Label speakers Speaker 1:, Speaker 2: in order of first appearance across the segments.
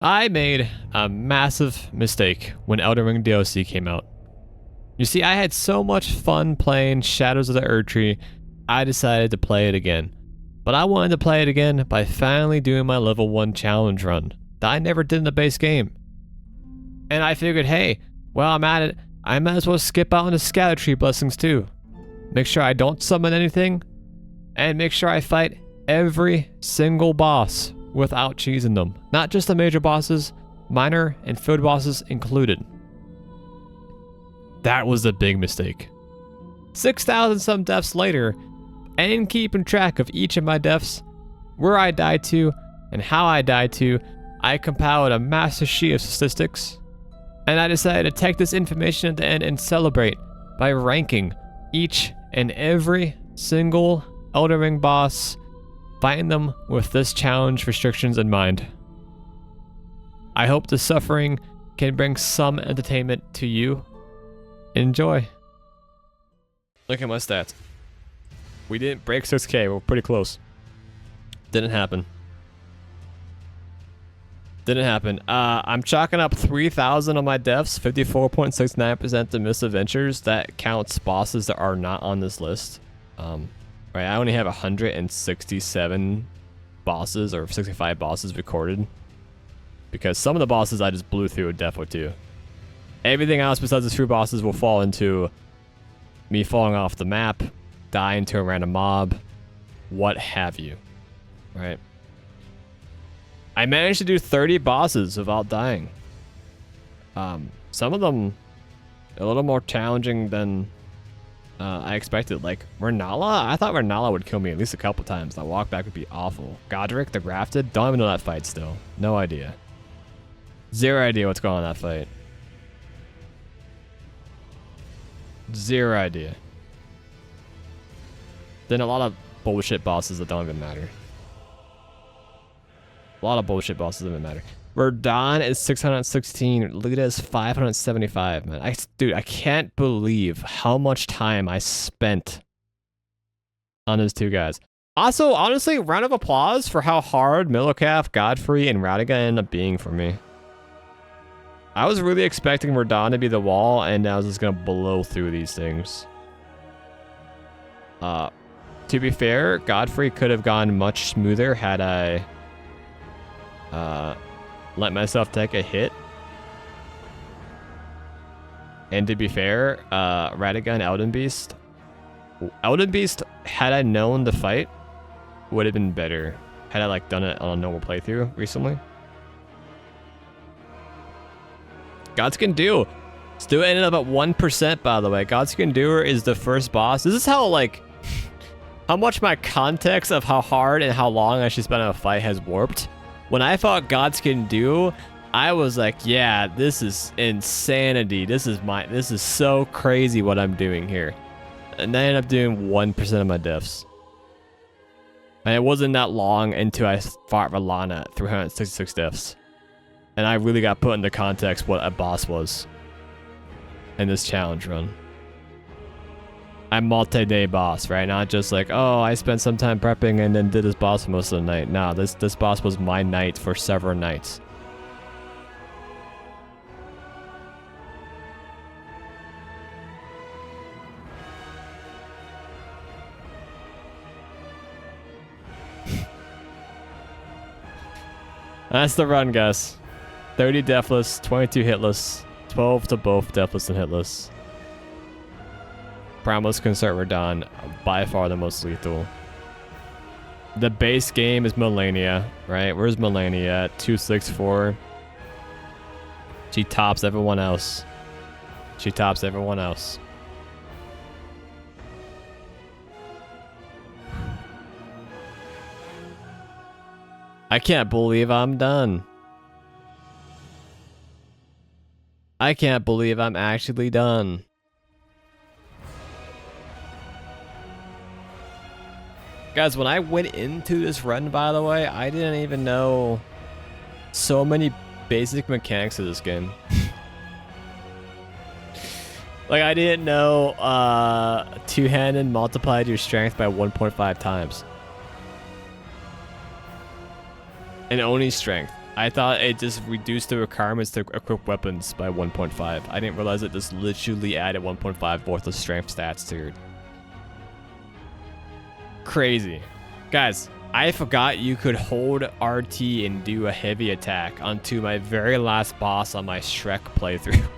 Speaker 1: I made a massive mistake when Elden Ring DLC came out. You see, I had so much fun playing Shadows of the Erdtree, I decided to play it again. But I wanted to play it again by finally doing my level 1 challenge run that I never did in the base game. And I figured, hey, while I'm at it, I might as well skip out on the scadu tree blessings too. Make sure I don't summon anything, and make sure I fight every single boss without cheesing them. Not just the major bosses, minor and field bosses included. That was a big mistake. 6,000 some deaths later, and in keeping track of each of my deaths, where I died to, and how I died to, I compiled a massive sheet of statistics, and I decided to take this information at the end and celebrate by ranking each and every single Elden Ring boss, fighting them with this challenge restrictions in mind. I hope the suffering can bring some entertainment to you. Enjoy. Look at my stats. We didn't break 6K, we're pretty close. Didn't happen. Didn't happen. I'm chalking up 3,000 on my deaths, 54.69% to misadventures. That counts bosses that are not on this list. Right, I only have 167 bosses or 65 bosses recorded. Because some of the bosses I just blew through a death or two. Everything else besides the 3 bosses will fall into me falling off the map, dying to a random mob, what have you. Right? I managed to do 30 bosses without dying. Some of them a little more challenging than I expected. Like Renala, I thought Renala would kill me at least a couple times. That walk back would be awful. Godric the Grafted, don't even know that fight still. No idea. Zero idea what's going on in that fight. Zero idea. Then a lot of bullshit bosses that don't even matter. A lot of bullshit bosses that don't matter. Verdun is 616. Lita is 575, man. Dude, I can't believe how much time I spent on those 2 guys. Also, honestly, round of applause for how hard Milocaf, Godfrey, and Radiga ended up being for me. I was really expecting Verdun to be the wall, and I was just gonna blow through these things. To be fair, Godfrey could have gone much smoother had I let myself take a hit. And to be fair, Radiga and Elden Beast, had I known the fight, would have been better. Had I like done it on a normal playthrough recently. Godskin Do. Still ended up at 1%, by the way. Godskin Doer is the first boss. This is how, like, how much my context of how hard and how long I should spend on a fight has warped. When I fought Godskin Do, I was like, yeah, this is insanity. This is so crazy what I'm doing here. And I ended up doing 1% of my deaths. And it wasn't that long until I fought Valana at 366 deaths. And I really got put into context what a boss was in this challenge run. I'm multi-day boss, right? Not just like, oh, I spent some time prepping and then did this boss most of the night. Nah, this boss was my night for several nights. That's the run, guys. 30 deathless, 22 hitless, 12 to both deathless and hitless. Primalist Concert Verdun, by far the most lethal. The base game is Melania, right? Where's Melania at? 264. She tops everyone else. She tops everyone else. I can't believe I'm done. I can't believe I'm actually done. Guys, when I went into this run, by the way, I didn't even know so many basic mechanics of this game. Like, I didn't know two-handed multiplied your strength by 1.5 times. And only strength. I thought it just reduced the requirements to equip weapons by 1.5. I didn't realize it just literally added 1.5 worth of strength stats to your... Crazy. Guys, I forgot you could hold RT and do a heavy attack onto my very last boss on my Shrek playthrough.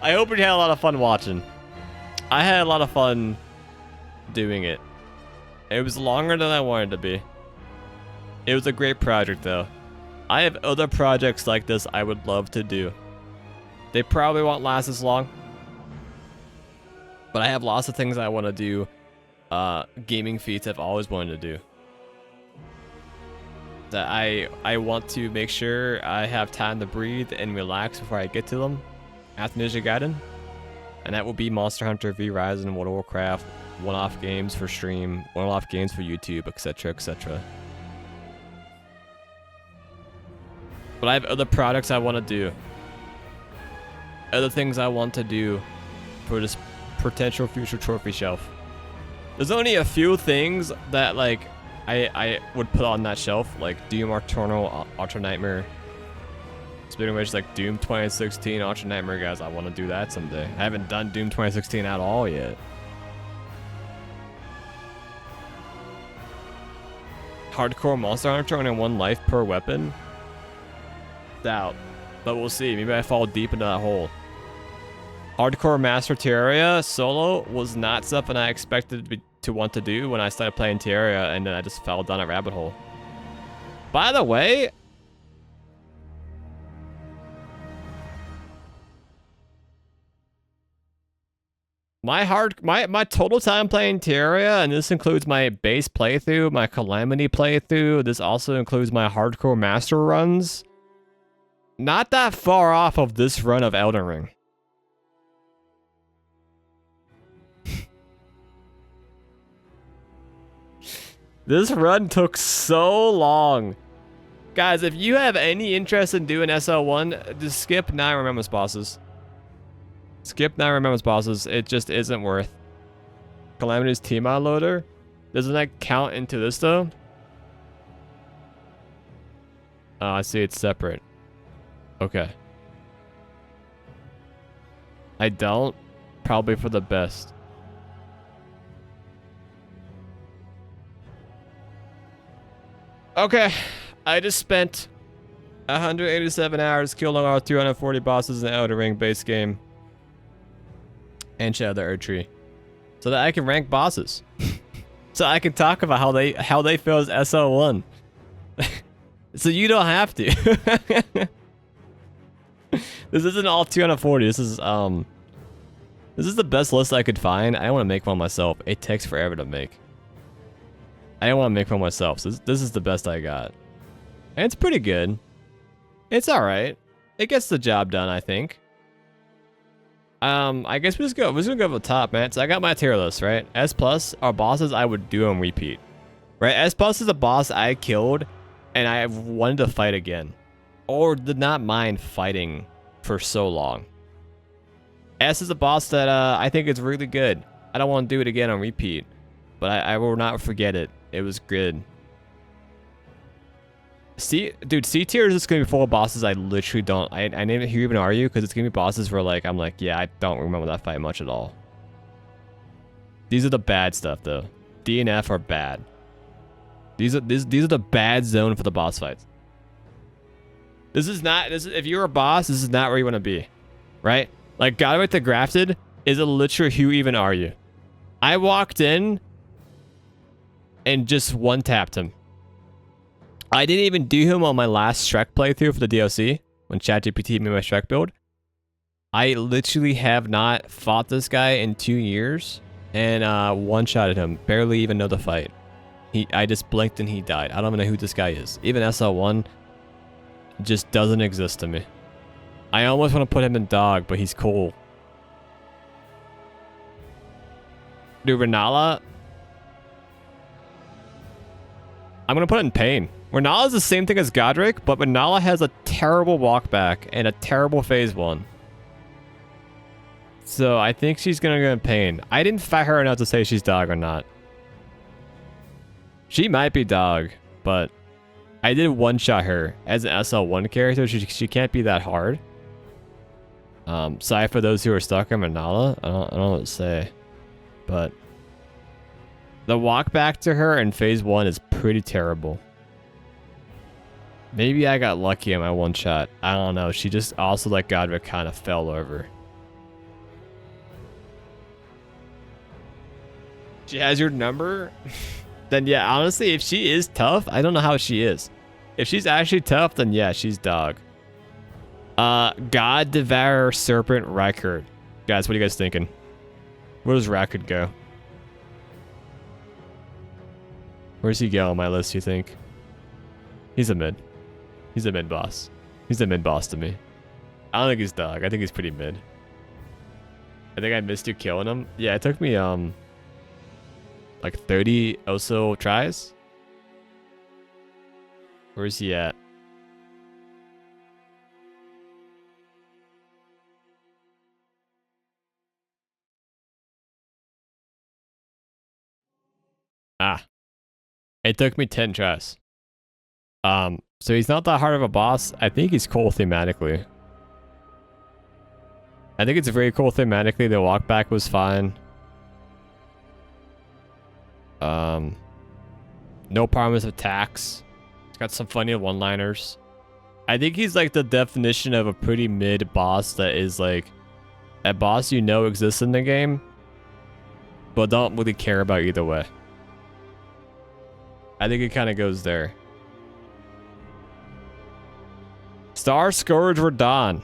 Speaker 1: I hope you had a lot of fun watching. I had a lot of fun doing it. It was longer than I wanted to be. It was a great project though. I have other projects like this I would love to do. They probably won't last as long. But I have lots of things I want to do. Gaming feats I've always wanted to do. That I want to make sure I have time to breathe and relax before I get to them. After Ninja Gaiden. And that will be Monster Hunter V Rise and World of Warcraft. One-off games for stream. One-off games for YouTube, etc, etc. But I have other products I want to do. Other things I want to do for this potential future trophy shelf. There's only a few things that like I would put on that shelf, like Doom Eternal, Ultra Nightmare. Speaking of which, like Doom 2016, Ultra Nightmare, guys, I want to do that someday. I haven't done Doom 2016 at all yet. Hardcore Monster Hunter only 1 life per weapon? Doubt. But we'll see. Maybe I fall deep into that hole. Hardcore Master Terraria solo was not something I expected to want to do when I started playing Terraria, and then I just fell down a rabbit hole. By the way, my total time playing Terraria, and this includes my base playthrough, my Calamity playthrough, this also includes my hardcore master runs. Not that far off of this run of Elden Ring. This run took so long. Guys, if you have any interest in doing SL1, just skip 9 Remembrance bosses. Skip 9 Remembrance bosses. It just isn't worth. Calamity's T-Mod loader. Doesn't that count into this though? Oh, I see it's separate. Okay. I don't. Probably for the best. Okay. I just spent 187 hours killing all 240 bosses in the Elden Ring base game. And Shadow of the Earth Tree. So that I can rank bosses. So I can talk about how they feel as SL1. So you don't have to. This isn't all 240. This is the best list I could find. I don't want to make one myself. It takes forever to make. I don't want to make one myself. So this is the best I got. And it's pretty good. It's alright. It gets the job done, I think. I guess we're just gonna go over the top, man. So I got my tier list, right? S plus are bosses I would do on repeat. Right? S plus is a boss I killed and I wanted to fight again. Or did not mind fighting for so long. S is a boss that I think is really good. I don't want to do it again on repeat. But I will not forget it. It was good. Dude, C tier is just gonna be full of bosses I literally don't. I didn't hear even argue because it's gonna be bosses where like I'm like, yeah, I don't remember that fight much at all. These are the bad stuff though. D and F are bad. These are the bad zone for the boss fights. If you're a boss, this is not where you want to be, right? Like God with the Grafted is a literal who even are you? I walked in and just one-tapped him. I didn't even do him on my last Shrek playthrough for the DLC, when ChatGPT made my Shrek build. I literally have not fought this guy in 2 years, and one-shotted him. Barely even know the fight. I just blinked and he died. I don't even know who this guy is. Even SL1 just doesn't exist to me. I almost want to put him in dog, but he's cool. Dude, Renala, I'm going to put it in pain. Renala is the same thing as Godric, but Renala has a terrible walkback and a terrible phase 1. So I think she's gonna go in pain. I didn't fight her enough to say she's dog or not. She might be dog, but I did one-shot her as an SL1 character. She can't be that hard. Sorry for those who are stuck in Manala. I don't know what to say, but the walk back to her in phase 1 is pretty terrible. Maybe I got lucky on my one shot. I don't know. She just also, like Godric, kind of fell over. She has your number? Then yeah, honestly, if she is tough, I don't know how she is. If she's actually tough, then yeah, she's dog. God Devourer Serpent Rykard. Guys, what are you guys thinking? Where does Rykard go? Where's he go on my list, you think? He's a mid. He's a mid boss. He's a mid boss to me. I don't think he's dog. I think he's pretty mid. I think I missed you killing him. Yeah, it took me like 30 also tries. Where's he at? Ah. It took me 10 tries. So he's not that hard of a boss. I think he's cool thematically. I think it's very cool thematically. The walk back was fine. No promise of attacks. It's got some funny one-liners. I think he's like the definition of a pretty mid boss that is like a boss you know exists in the game, but don't really care about either way. I think it kind of goes there. Star Scourge Radahn.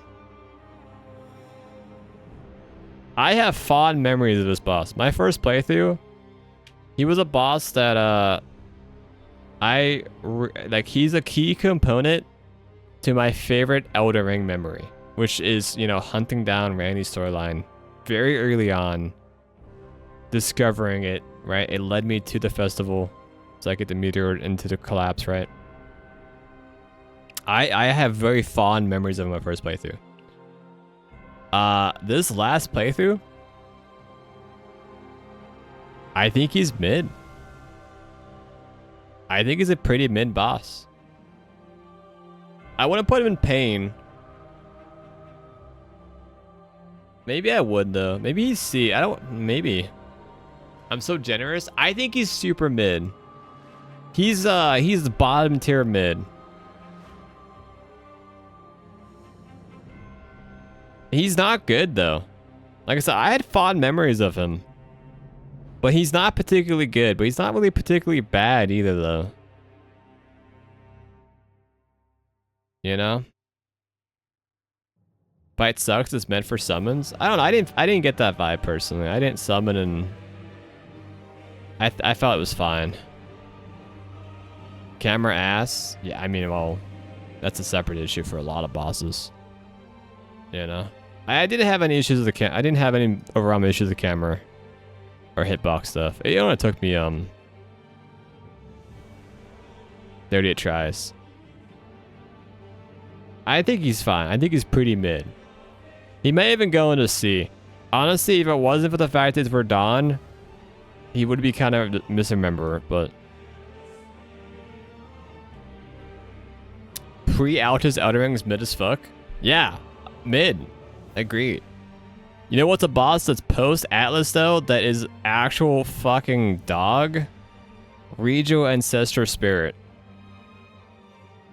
Speaker 1: I have fond memories of this boss. My first playthrough, he was a boss that he's a key component to my favorite Elden Ring memory, which is, you know, hunting down Randy's storyline very early on, discovering it, right? It led me to the festival, so I get the meteor into the collapse, right? I have very fond memories of my first playthrough. This last playthrough, I think he's mid. I think he's a pretty mid boss. I want to put him in pain. Maybe I would though. Maybe he's C. I don't. Maybe. I'm so generous. I think he's super mid. He's the bottom tier mid. He's not good though. Like I said, I had fond memories of him. But he's not particularly good, but he's not really particularly bad either though. You know? Fight sucks, it's meant for summons. I don't know, I didn't get that vibe personally. I didn't summon and I felt it was fine. Camera ass. Yeah, I mean, well, that's a separate issue for a lot of bosses. You know? I didn't have any issues with the I didn't have any overall issues with the camera or hitbox stuff. It only took me 38 tries. I think he's fine. I think he's pretty mid. He may even go into C. Honestly, if it wasn't for the fact that it's Radahn, he would be kind of misremembered, but pre-Altus Elden Ring's mid as fuck? Yeah, mid. Agreed. You know what's a boss that's post-Atlas though that is actual fucking dog? Regio Ancestor Spirit.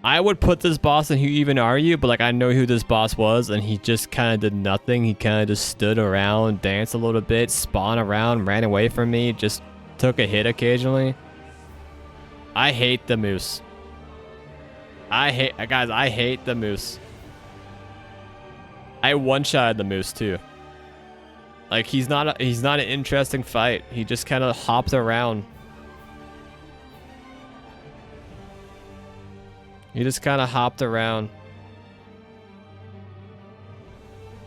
Speaker 1: I would put this boss in Who Even Are You, but like I know who this boss was and he just kind of did nothing. He kind of just stood around, danced a little bit, spawned around, ran away from me, just took a hit occasionally. I hate the moose. I hate the moose. I one-shotted the moose too. Like he's not an interesting fight. He just kind of hops around. He just kind of hopped around.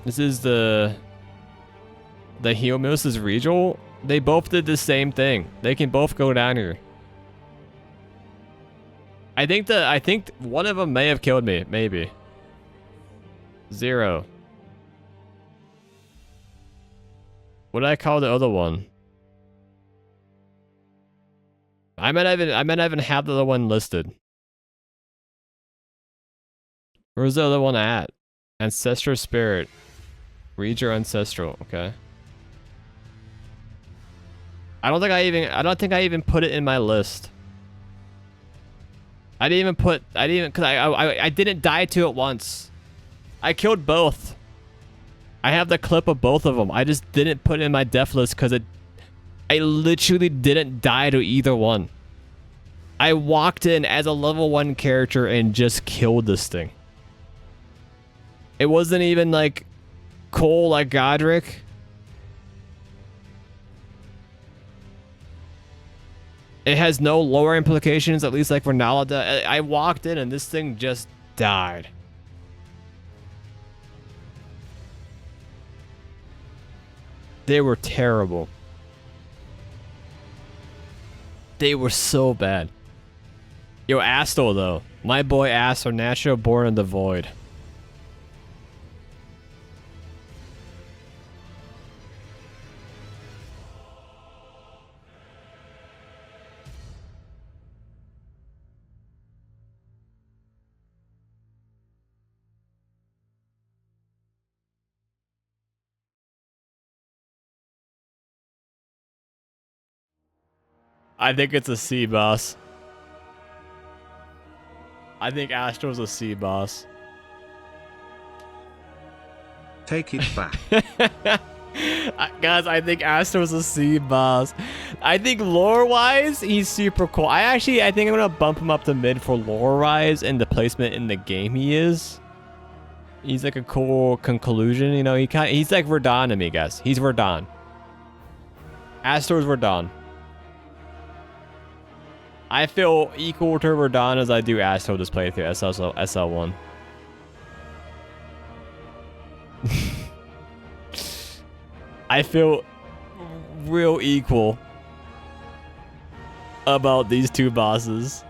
Speaker 1: This is the heel moose is Regal. They both did the same thing. They can both go down here. I think one of them may have killed me, maybe. 0. What did I call the other one? I might not even have the other one listed. Where's the other one at? Ancestral Spirit. Read your ancestral, okay. I don't think I even put it in my list. I didn't die to it once. I killed both. I have the clip of both of them. I just didn't put it in my death list because I literally didn't die to either one. I walked in as a level 1 character and just killed this thing. It wasn't even like Cole like Godric. It has no lore implications, at least like Ronaldo. I walked in and this thing just died. They were terrible. They were so bad. Yo, Astor though. My boy Astor, natural born in the void. I think it's a C boss. I think Astro's a C boss.
Speaker 2: Take it back.
Speaker 1: Guys, I think Astro's a C boss. I think lore-wise, he's super cool. I think I'm gonna bump him up to mid for lore-wise and the placement in the game he is. He's like a cool conclusion, you know. He's like Verdun to me, guys. He's Verdun. Astro's Verdun. I feel equal to Verdun as I do Astro this playthrough, SL1. I feel real equal about these two bosses.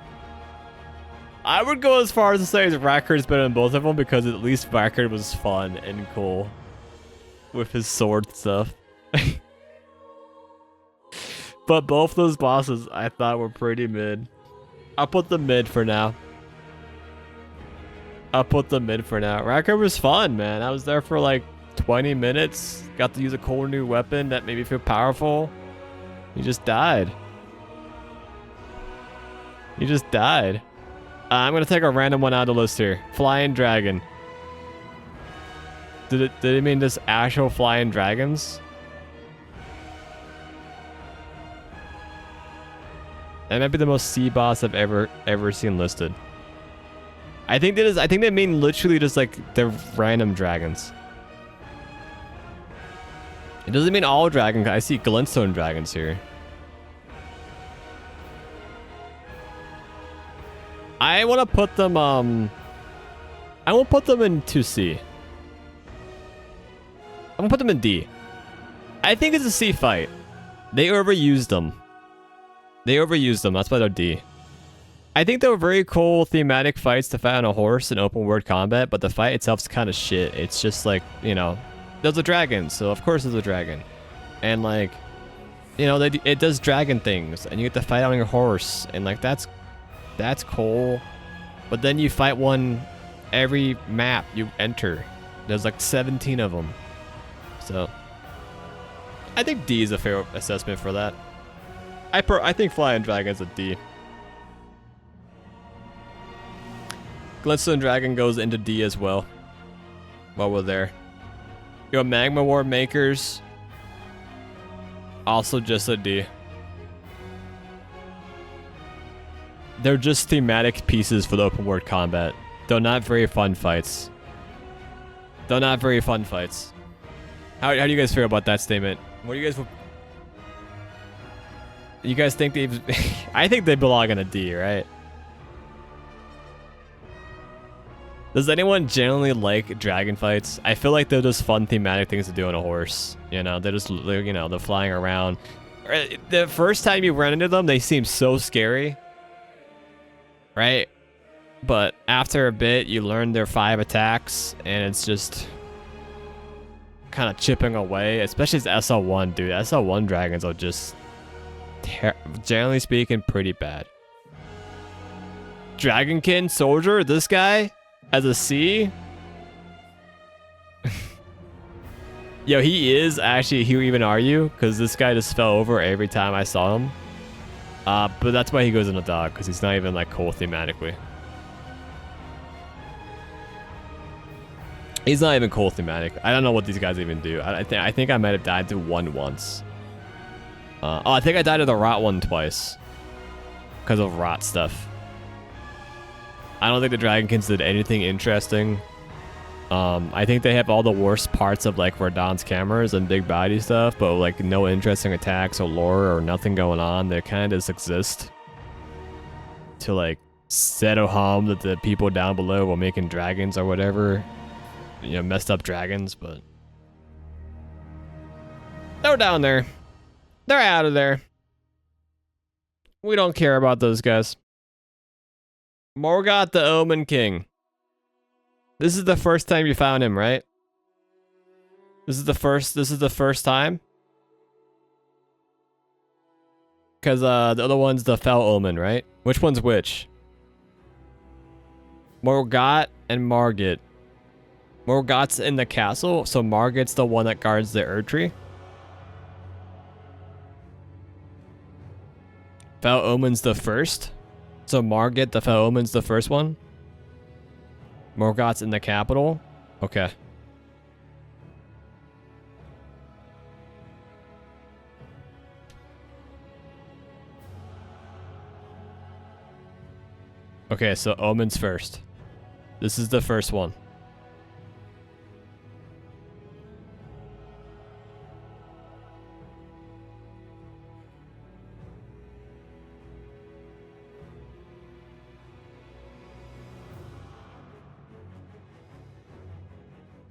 Speaker 1: I would go as far as to say Rackard's better than both of them because at least Rackard was fun and cool with his sword stuff. But both those bosses I thought were pretty mid. I'll put them mid for now. Rackard was fun, man. I was there for like 20 minutes. Got to use a cool new weapon that made me feel powerful. He just died. I'm gonna take a random one out of the list here. Flying Dragon. Did it mean just actual flying dragons? That might be the most C boss I've ever seen listed. I think they mean literally just like they're random dragons. It doesn't mean all dragons. I see glintstone dragons here. I want to put them I won't put them into C. I'm gonna put them in D. I think it's a C fight. They overused them. That's why they're D. I think they were very cool thematic fights to fight on a horse in open world combat, but the fight itself is kind of shit. It's just like, you know, there's a dragon, so of course there's a dragon. And like, you know, it does dragon things, and you get to fight on your horse, and like that's cool. But then you fight one every map you enter. There's like 17 of them. So I think D is a fair assessment for that. I think Flying Dragon's a D. Glintstone Dragon goes into D as well. While we're there. Yo, Magma War Makers. Also just a D. They're just thematic pieces for the open world combat. Though not very fun fights. How do you guys feel about that statement? What do you guys... You guys think they've... I think they belong in a D, right? Does anyone generally like dragon fights? I feel like they're just fun thematic things to do on a horse. You know, they're just, you know, they're flying around. The first time you run into them, they seem so scary. Right? But after a bit, you learn their 5 attacks, and it's just... kind of chipping away, especially as SL1, dude. SL1 dragons are just, generally speaking, pretty bad. Dragonkin soldier, this guy as a C. Yo, he is actually, who even are you? Because this guy just fell over every time I saw him. But that's why he goes in a dog, because he's not even like cool thematically. He's not even cool thematic. I don't know what these guys even do. I think I might have died to one once. Oh, I think I died to the rot one twice. Because of rot stuff. I don't think the Dragonkins did anything interesting. I think they have all the worst parts of like Verdon's cameras and big body stuff, but like no interesting attacks or lore or nothing going on. They kind of just exist to like settle harm that the people down below were making dragons or whatever. You know, messed up dragons, but they're down there. They're out of there. We don't care about those guys. Morgoth the Omen King. This is the first time you found him, right? This is the first time? Because the other one's the Fell Omen, right? Which one's which? Morgoth and Margit. Morgoth's in the castle, so Margit's the one that guards the Erdtree. Fell Omen's the first. So Margit, the Fell Omen's the first one. Morgoth's in the capital. Okay. Okay, so Omen's first. This is the first one.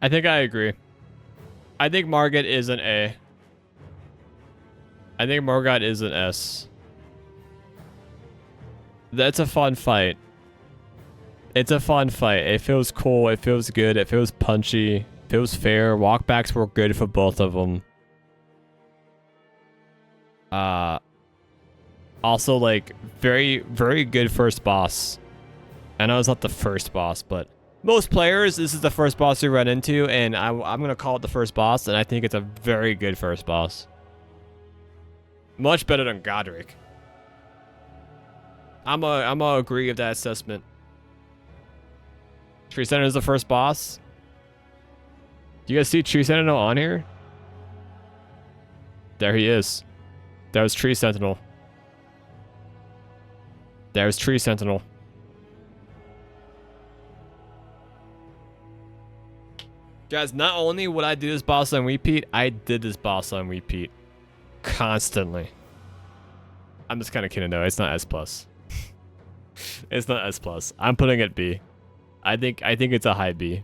Speaker 1: I think I agree. I think Margit is an A. I think Morgoth is an S. That's a fun fight. It's a fun fight. It feels cool. It feels good. It feels punchy. It feels fair. Walkbacks were good for both of them. Also, like, very, very good first boss. I know it's not the first boss, but most players, this is the first boss you run into, and I'm going to call it the first boss, and I think it's a very good first boss. Much better than Godric. I'm gonna agree with that assessment. Tree Sentinel is the first boss. Do you guys see Tree Sentinel on here? There he is. That was Tree Sentinel. There's Tree Sentinel. Guys, not only would I do this boss on repeat, I did this boss on repeat. Constantly. I'm just kind of kidding though. It's not S+. It's not S+. I'm putting it B. I think it's a high B.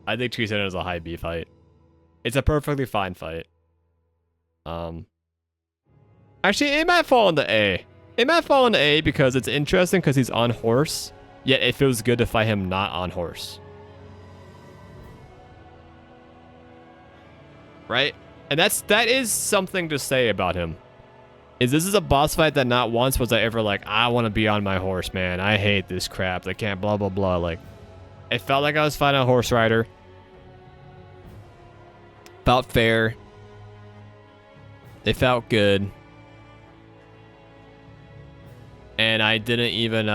Speaker 1: I think Tree Sentinel is a high B fight. It's a perfectly fine fight. Actually, it might fall into A. It might fall into A because it's interesting because he's on horse, yet it feels good to fight him not on horse. Right? And that is something to say about him. This is a boss fight that not once was I ever like, I want to be on my horse, man. I hate this crap. I can't blah, blah, blah. Like, it felt like I was fighting a horse rider. Felt fair. It felt good. And I didn't even,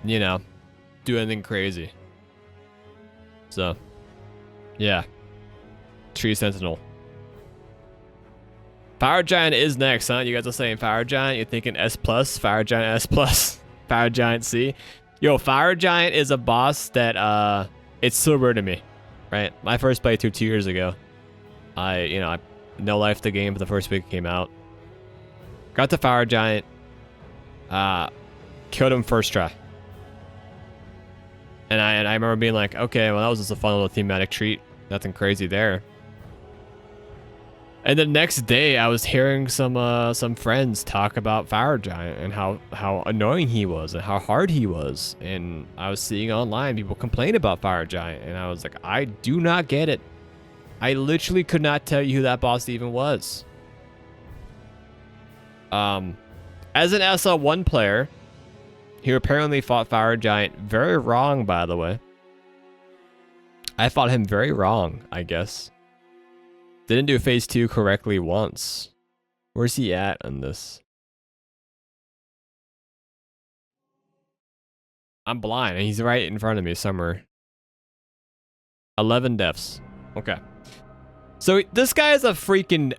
Speaker 1: you know, do anything crazy. So, yeah. Tree Sentinel. Fire Giant is next, huh? You guys are saying Fire Giant. You're thinking S+, Fire Giant S+, Fire Giant C. Yo, Fire Giant is a boss that, it's so rare to me, right? My first playthrough 2 years ago. I no life the game for the first week it came out. Got the Fire Giant. Killed him first try. And I remember being like, okay, well, that was just a fun little thematic treat. Nothing crazy there. And the next day, I was hearing some friends talk about Fire Giant and how annoying he was and how hard he was. And I was seeing online people complain about Fire Giant, and I was like, I do not get it. I literally could not tell you who that boss even was. As an SL1 player, he apparently fought Fire Giant very wrong, by the way. I fought him very wrong, I guess. Didn't do phase 2 correctly once. Where's he at on this? I'm blind, and he's right in front of me somewhere. 11 deaths. Okay. So this guy is a freaking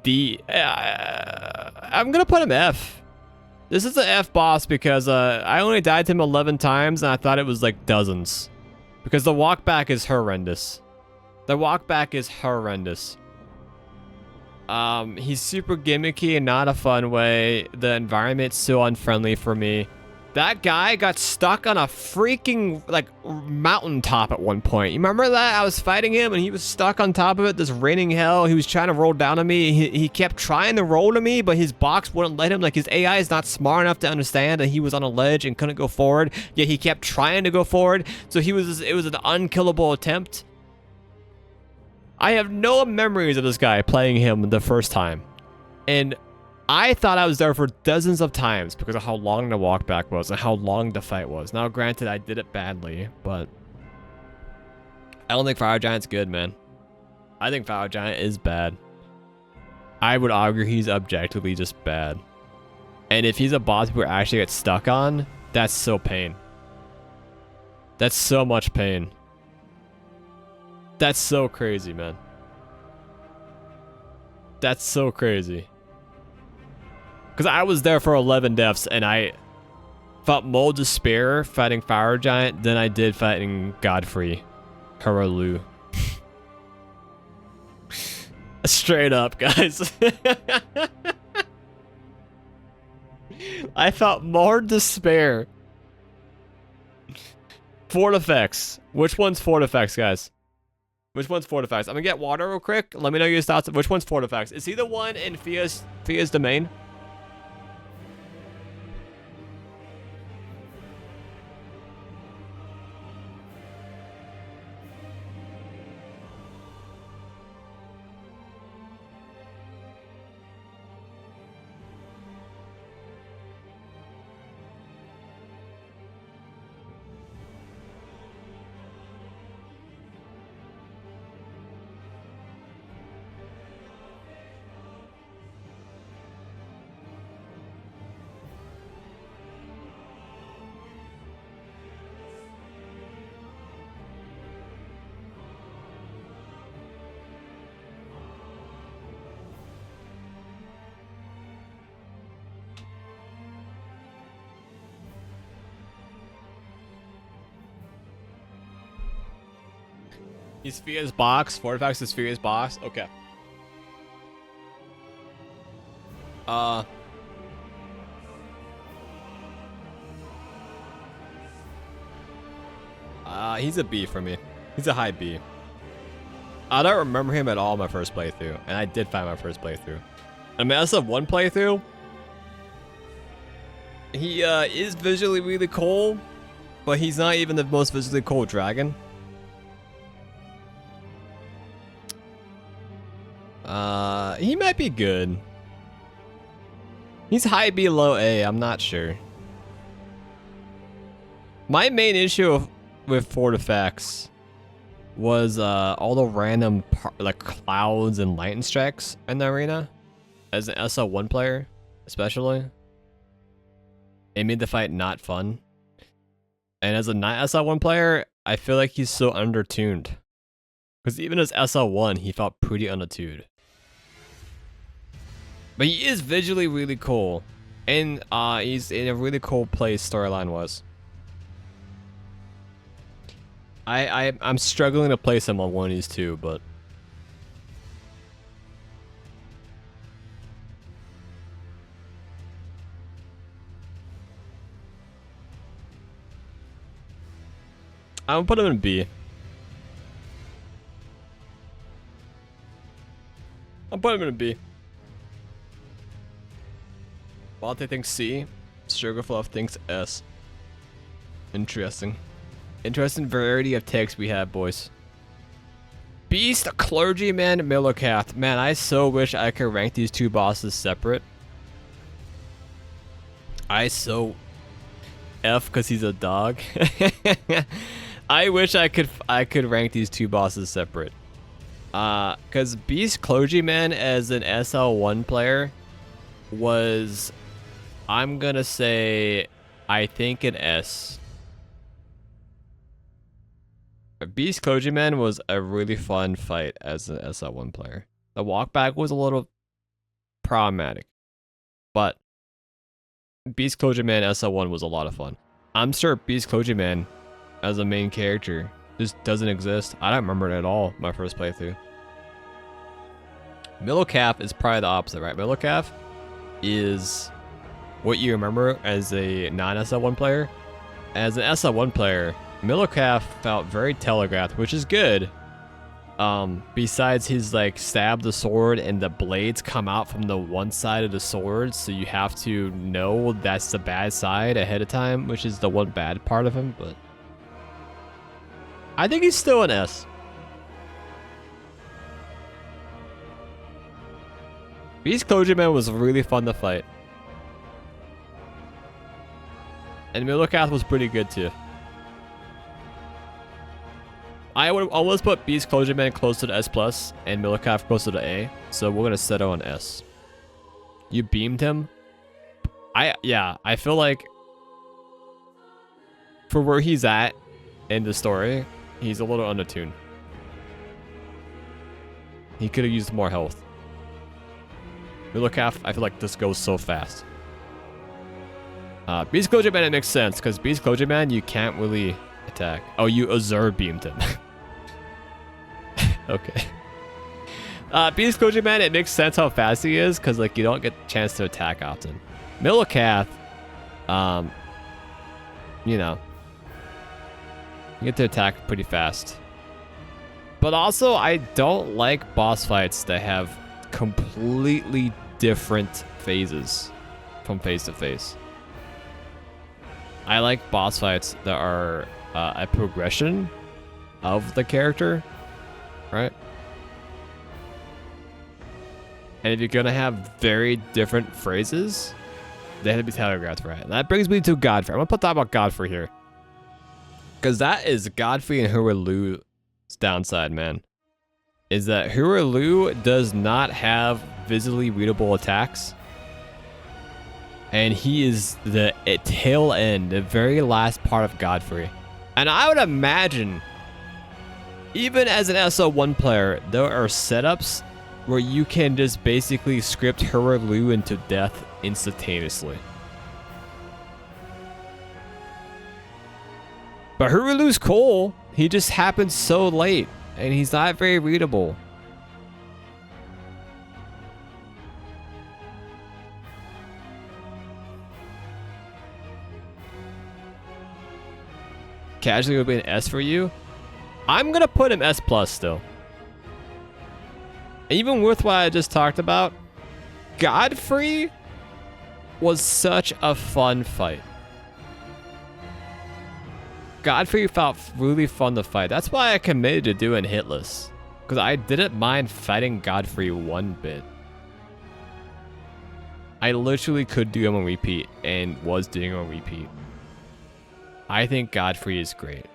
Speaker 1: D. I'm gonna put him F. This is an F boss because I only died to him 11 times, and I thought it was like dozens. Because the walk back is horrendous. The walk back is horrendous. He's super gimmicky and not a fun way. The environment's so unfriendly for me. That guy got stuck on a freaking, like, mountaintop at one point. You remember that? I was fighting him, and he was stuck on top of it, this raining hell. He was trying to roll down on me. He kept trying to roll to me, but his box wouldn't let him. Like, his AI is not smart enough to understand that he was on a ledge and couldn't go forward. Yet he kept trying to go forward, so it was an unkillable attempt. I have no memories of this guy playing him the first time. And I thought I was there for dozens of times because of how long the walk back was and how long the fight was. Now, granted, I did it badly, but I don't think Fire Giant's good, man. I think Fire Giant is bad. I would argue he's objectively just bad. And if he's a boss we actually get stuck on, that's so pain. That's so much pain. That's so crazy, man. That's so crazy. Because I was there for 11 deaths, and I felt more despair fighting Fire Giant than I did fighting Godfrey. Haralu. Straight up, guys. I felt more despair. Fort effects. Which one's Fort effects, guys? Which one's Fort effects? I'm gonna get water real quick. Let me know your thoughts. Which one's Fort effects? Is he the one in Fia's domain? He's Fia's box. Fortifax is Fia's box. Okay. He's a B for me. He's a high B. I don't remember him at all my first playthrough, and I did find my first playthrough. I mean, that's a one playthrough. He is visually really cool, but he's not even the most visually cool dragon. He might be good. He's high B, low A. I'm not sure. My main issue with Fort effects was all the random like clouds and lightning strikes in the arena. As an SL1 player, especially, it made the fight not fun. And as a not SL1 player, I feel like he's so undertuned. Because even as SL1, he felt pretty unattuned. But he is visually really cool. And he's in a really cool place storyline-wise. I'm struggling to place him on one of these two, but... I'm gonna put him in B. I'll put him in a B. Walter thinks C. Sugarfluff thinks S. Interesting. Interesting variety of takes we have, boys. Beast Clergyman Milocath. Man, I so wish I could rank these two bosses separate. I so F because he's a dog. I wish I could rank these two bosses separate. Because Beast Clergyman as an SL1 player was, I'm gonna say, I think an S. Beast Clergyman was a really fun fight as an SL1 player. The walkback was a little problematic, but Beast Clergyman SL1 was a lot of fun. I'm sure Beast Clergyman as a main character just doesn't exist. I don't remember it at all my first playthrough. Milocath is probably the opposite, right? Milocath is what you remember as a non-SL1 player. As an SL1 player, Milocath felt very telegraphed, which is good. Besides his like stab the sword and the blades come out from the one side of the sword, so you have to know that's the bad side ahead of time, which is the one bad part of him, but I think he's still an S. Beast Clergyman was really fun to fight. And Milocath was pretty good too. I would almost put Beast Clergyman closer to S+, and Milocath closer to A, so we're gonna settle on S. You beamed him? I feel like for where he's at in the story, he's a little undertuned. He could have used more health. Milocath, I feel like this goes so fast. Beast Clergyman, it makes sense, because Beast Clergyman, you can't really attack. Oh, you Azure beamed him. Okay. Beast Clergyman, it makes sense how fast he is, because like you don't get a chance to attack often. Milocath, you know, you get to attack pretty fast. But also, I don't like boss fights that have completely different phases from phase to phase. I like boss fights that are a progression of the character, right? And if you're gonna have very different phrases, they have to be telegraphed, right? And that brings me to Godfrey. I'm gonna talk about Godfrey here, because that is Godfrey and Huralu's downside, man. Is that Huralu does not have visibly readable attacks. And he is the tail end, the very last part of Godfrey. And I would imagine, even as an SL1 player, there are setups where you can just basically script Huralu into death instantaneously. But Huralu's cool. He just happens so late, and he's not very readable. Casually would be an S for you. I'm gonna put him S+ still. Even with what I just talked about, Godfrey was such a fun fight. Godfrey felt really fun to fight. That's why I committed to doing hitless, because I didn't mind fighting Godfrey one bit. I literally could do him on repeat and was doing him on repeat. I think Godfrey is great.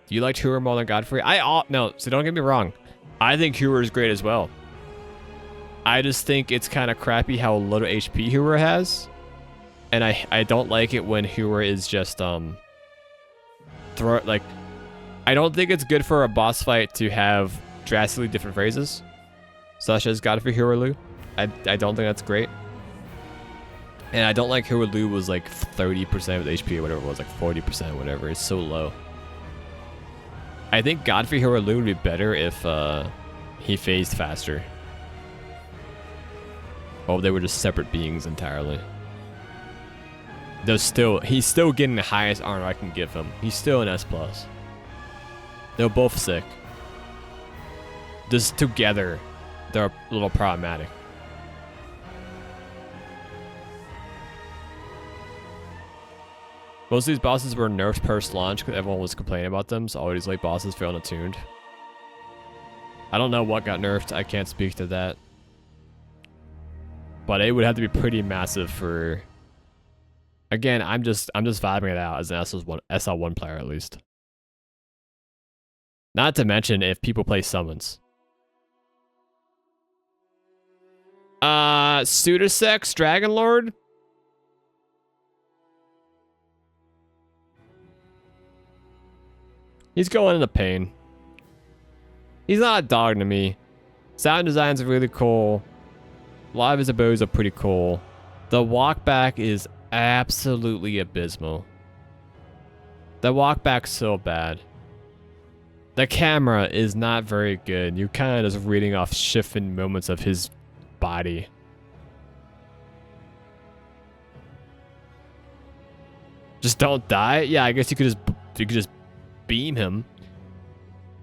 Speaker 1: Do you like Hura more than Godfrey? No, so don't get me wrong. I think Hura is great as well. I just think it's kind of crappy how little HP Hura has. And I don't like it when Hura is just, I don't think it's good for a boss fight to have drastically different phrases, such as Godfrey Huralu. I don't think that's great. And I don't like Huralu was like 30% of the HP or whatever it was, like 40%, whatever. It's so low. I think Godfrey Huralu would be better if he phased faster. Oh, they were just separate beings entirely. He's still getting the highest armor I can give him. He's still an S+. They're both sick. Just together, they're a little problematic. Most of these bosses were nerfed post launch because everyone was complaining about them, so all these late bosses feel unattuned. I don't know what got nerfed. I can't speak to that. But it would have to be pretty massive for... Again, I'm just vibing it out as an SL1 player at least. Not to mention if people play summons. Pseudosex Dragon Lord? He's going into pain. He's not a dog to me. Sound design's really cool. A lot of his abilities are pretty cool. The walk back is absolutely abysmal. The walk back's so bad. The camera is not very good. You're kind of just reading off shifting moments of his body. Just don't die? Yeah, I guess you could just beam him.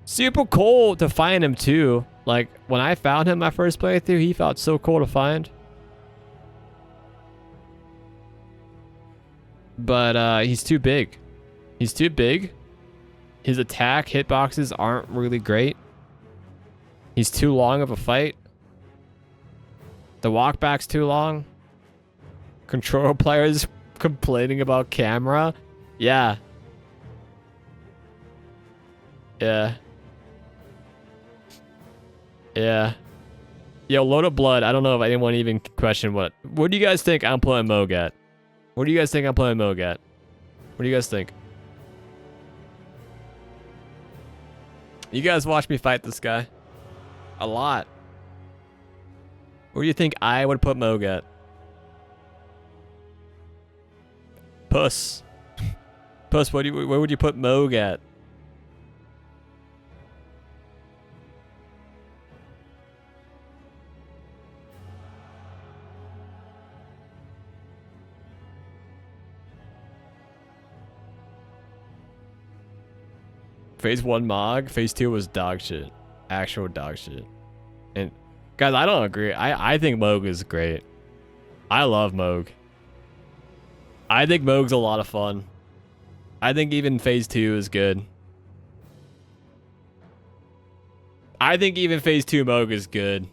Speaker 1: Super cool to find him too. Like when I found him my first playthrough, he felt so cool to find. But he's too big. He's too big. His attack hitboxes aren't really great. He's too long of a fight. The walkback's too long. Control players complaining about camera. Yeah. Yeah. Yeah. Yo, Load of Blood. I don't know if anyone even questioned what do you guys think I'm playing Moog at? What do you guys think I'm playing Moog at? What do you guys think? You guys watch me fight this guy. A lot. Where do you think I would put Moog at? Puss. Puss, where would you put Moog at? Phase 1 Mog, Phase 2 was dog shit. Actual dog shit. And guys, I don't agree. I think Moog is great. I love Moog. I think Moog's a lot of fun. I think even Phase 2 is good. I think even Phase 2 Moog is good.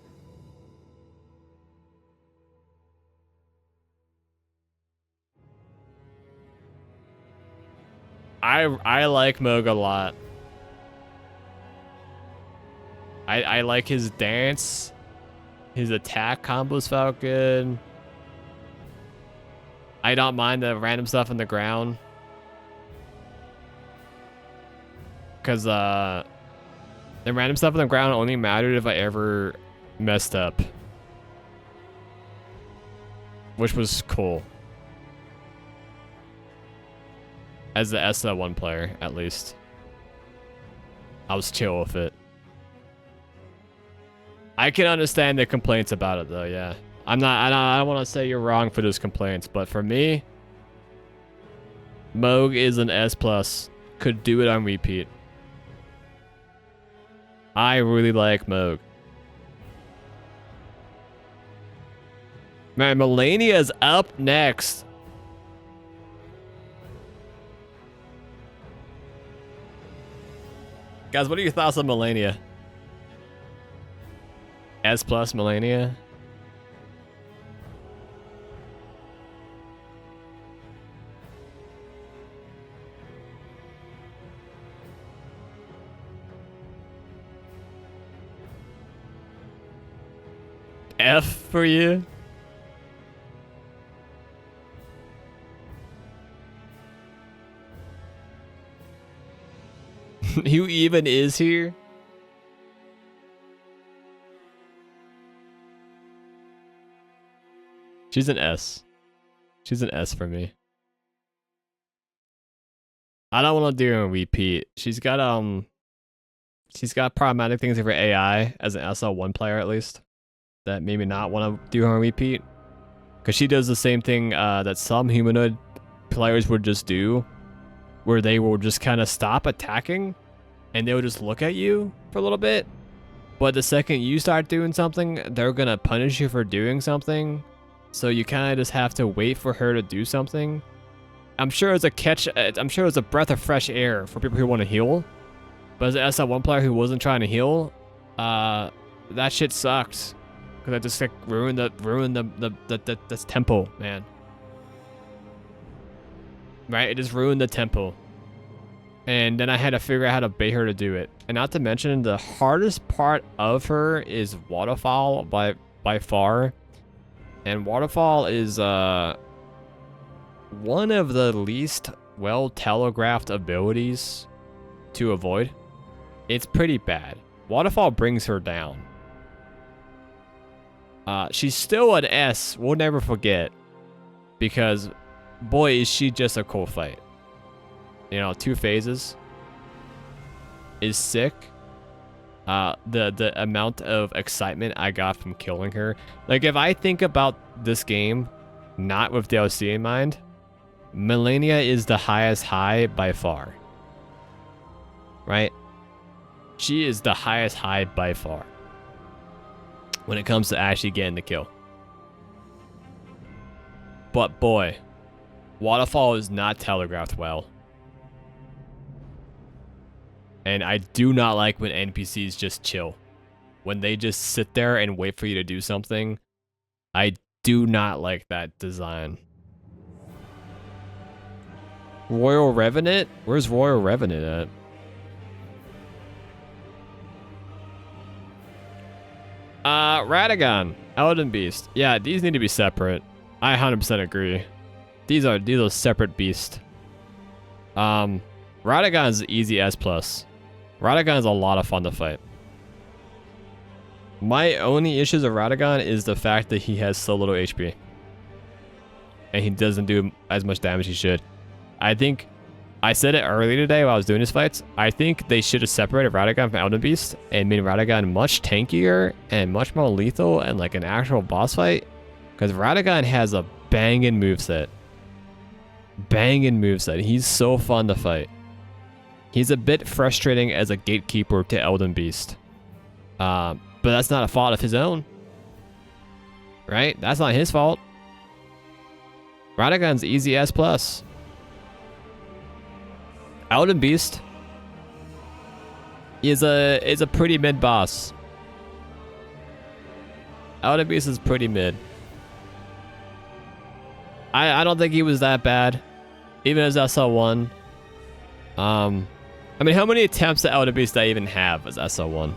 Speaker 1: I like Moog a lot. I like his dance. His attack combos felt good. I don't mind the random stuff on the ground. Because the random stuff on the ground only mattered if I ever messed up. Which was cool. As the SL1 player, at least. I was chill with it. I can understand the complaints about it though, yeah. I don't want to say you're wrong for those complaints, but for me, Moog is an S+. Could do it on repeat. I really like Moog. Man, Melania's up next. Guys, what are your thoughts on Melania? S+ Melania? F for you? Who even is here? She's an S. She's an S for me. I don't want to do her on repeat. She's got problematic things with her AI as an SL1 player at least. That made me not want to do her on repeat. Because she does the same thing that some humanoid players would just do. Where they will just kind of stop attacking. And they will just look at you for a little bit. But the second you start doing something, they're going to punish you for doing something. So you kind of just have to wait for her to do something. I'm sure it's a breath of fresh air for people who want to heal. But as an SL1 player who wasn't trying to heal, That shit sucked. Cause I just like ruined this tempo, man. Right? It just ruined the tempo. And then I had to figure out how to bait her to do it. And not to mention, the hardest part of her is Waterfall by far. And Waterfall is one of the least well telegraphed abilities to avoid. It's pretty bad. Waterfall brings her down. She's still an S, we'll never forget. Because boy, is she just a cool fight. You know, 2 phases is sick. The amount of excitement I got from killing her. Like, if I think about this game, not with DLC in mind, Millennia is the highest high by far. Right? She is the highest high by far when it comes to actually getting the kill. But boy, Waterfall is not telegraphed well. And I do not like when NPCs just chill. When they just sit there and wait for you to do something. I do not like that design. Royal Revenant? Where's Royal Revenant at? Radagon. Elden Beast. Yeah, these need to be separate. I 100% agree. These are separate beasts. Radagon's easy S+. Radagon's a lot of fun to fight. My only issues with Radagon is the fact that he has so little HP. And he doesn't do as much damage as he should. I think, I said it earlier today while I was doing his fights, I think they should have separated Radagon from Elden Beast and made Radagon much tankier and much more lethal and like an actual boss fight. Because Radagon has a banging moveset. Banging moveset. He's so fun to fight. He's a bit frustrating as a gatekeeper to Elden Beast. But that's not a fault of his own. Right? That's not his fault. Radagon's easy S+. Elden Beast is a pretty mid boss. Elden Beast is pretty mid. I don't think he was that bad. Even as SL1. I mean, how many attempts at Elden Beast did I even have as SL1?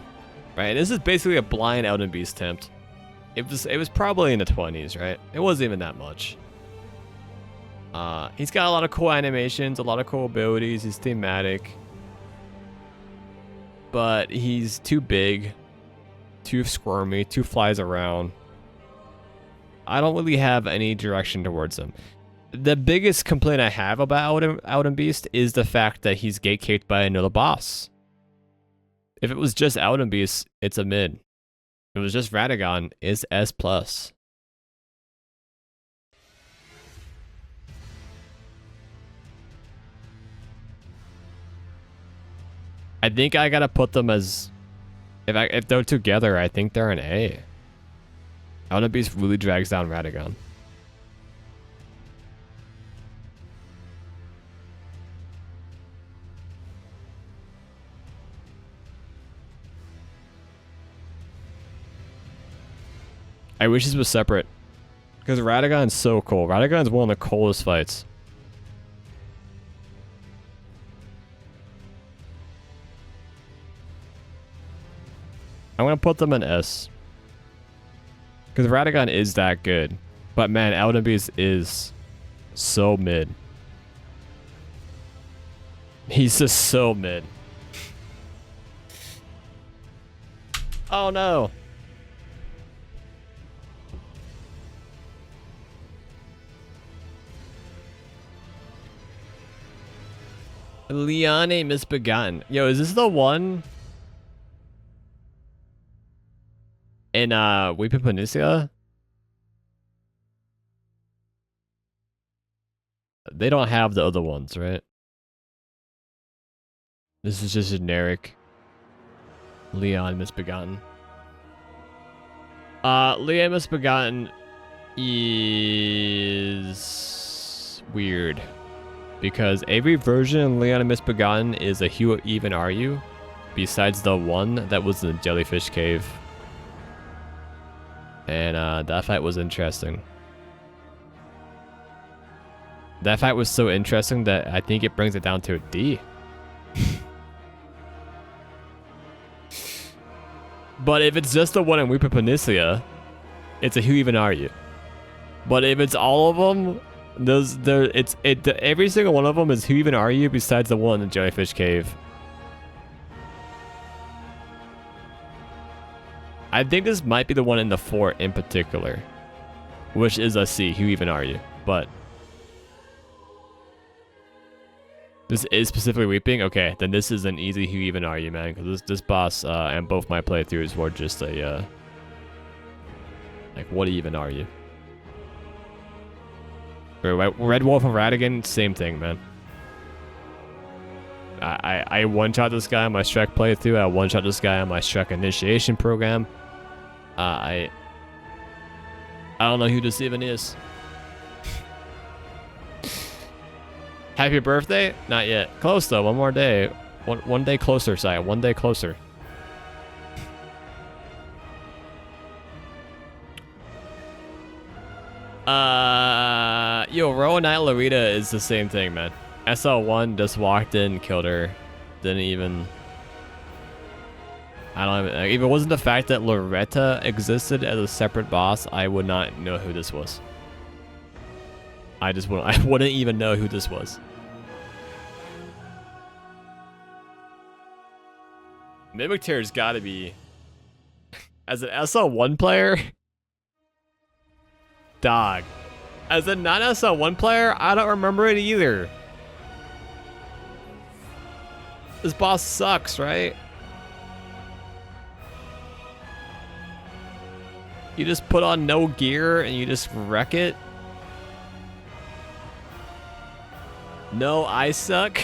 Speaker 1: Right, this is basically a blind Elden Beast attempt. It was probably in the 20s, right? It wasn't even that much. He's got a lot of cool animations, a lot of cool abilities. He's thematic. But he's too big, too squirmy, too flies around. I don't really have any direction towards him. The biggest complaint I have about Elden Beast is the fact that he's gatekept by another boss. If it was just Elden Beast, it's a mid. If it was just Radagon, it's S+. I think I gotta put them as, if they're together, I think they're an A. Elden Beast really drags down Radagon. I wish this was separate. Because Radagon's so cool. Radagon's one of the coolest fights. I'm gonna put them in S. Because Radagon is that good. But man, Elden Beast is so mid. He's just so mid. Oh no. Liane Misbegotten. Yo, is this the one in Weeping Peninsula? They don't have the other ones, right? This is just generic. Leon Misbegotten. Leon Misbegotten is weird. Because every version of Leon Misbegotten is a Who Even Are You? besides the one that was in the jellyfish cave. And that fight was interesting. That fight was so interesting that I think it brings it down to a D. But if it's just the one in Weeper Peninsula, it's a who even are you? But if it's all of them, every single one of them is who even are you besides the one in the jellyfish cave. I think this might be the one in the fort in particular, which is a C, who even are you? But this is specifically weeping? Okay, then this is an easy who even are you, man, because this boss and both my playthroughs were just a, like, what even are you? Red Wolf of Radigan, same thing, man. I one-shot this guy on my Shrek playthrough, I one-shot this guy on my Shrek initiation program. I don't know who this even is. Happy birthday? Not yet. Close though, one more day. One day closer, Sai. One day closer. Yo, Rowan Knight Larita is the same thing, man. SL1 just walked in, killed her. Didn't even... I don't even... If it wasn't the fact that Loretta existed as a separate boss, I would not know who this was. I wouldn't even know who this was. Mimic Tear's gotta be... As an SL1 player... Dog. As a non-SL1 player, I don't remember it either. This boss sucks, right? You just put on no gear and you just wreck it. No, I suck.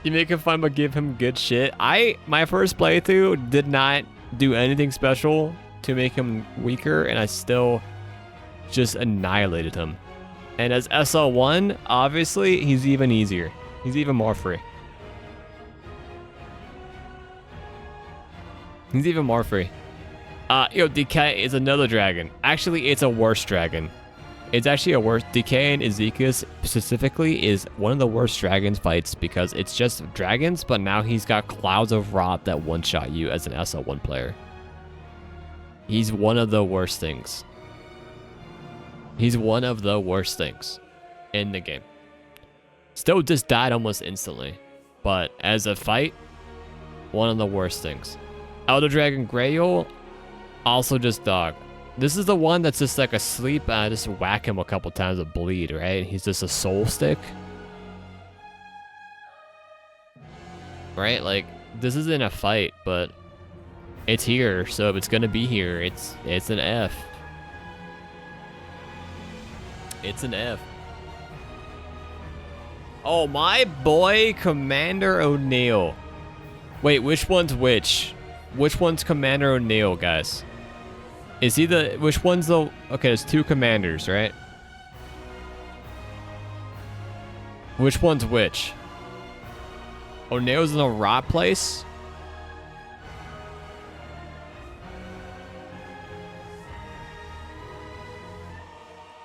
Speaker 1: You making fun but give him good shit. My first playthrough did not do anything special to make him weaker, and I still just annihilated him. And as SL1, obviously, he's even easier. He's even more free. He's even more free. Yo, Decay is another dragon. Actually, it's a worse dragon. It's actually a worse... Decay and Ezekiel specifically is one of the worst dragons fights because it's just dragons, but now he's got clouds of rot that one-shot you as an SL1 player. He's one of the worst things. He's one of the worst things in the game. Still just died almost instantly, but as a fight, one of the worst things. Elder Dragon Grail, also just dog. This is the one that's just like asleep, and I just whack him a couple times with bleed, right? He's just a soul stick. Right? Like, this isn't a fight, but it's here, so if it's gonna be here, it's an F. It's an F. Oh, my boy, Commander O'Neill. Wait, which one's which? Which one's Commander O'Neill, guys? Is he the... Which one's the... Okay, there's two commanders, right? Which one's which? O'Neill's in the rot place?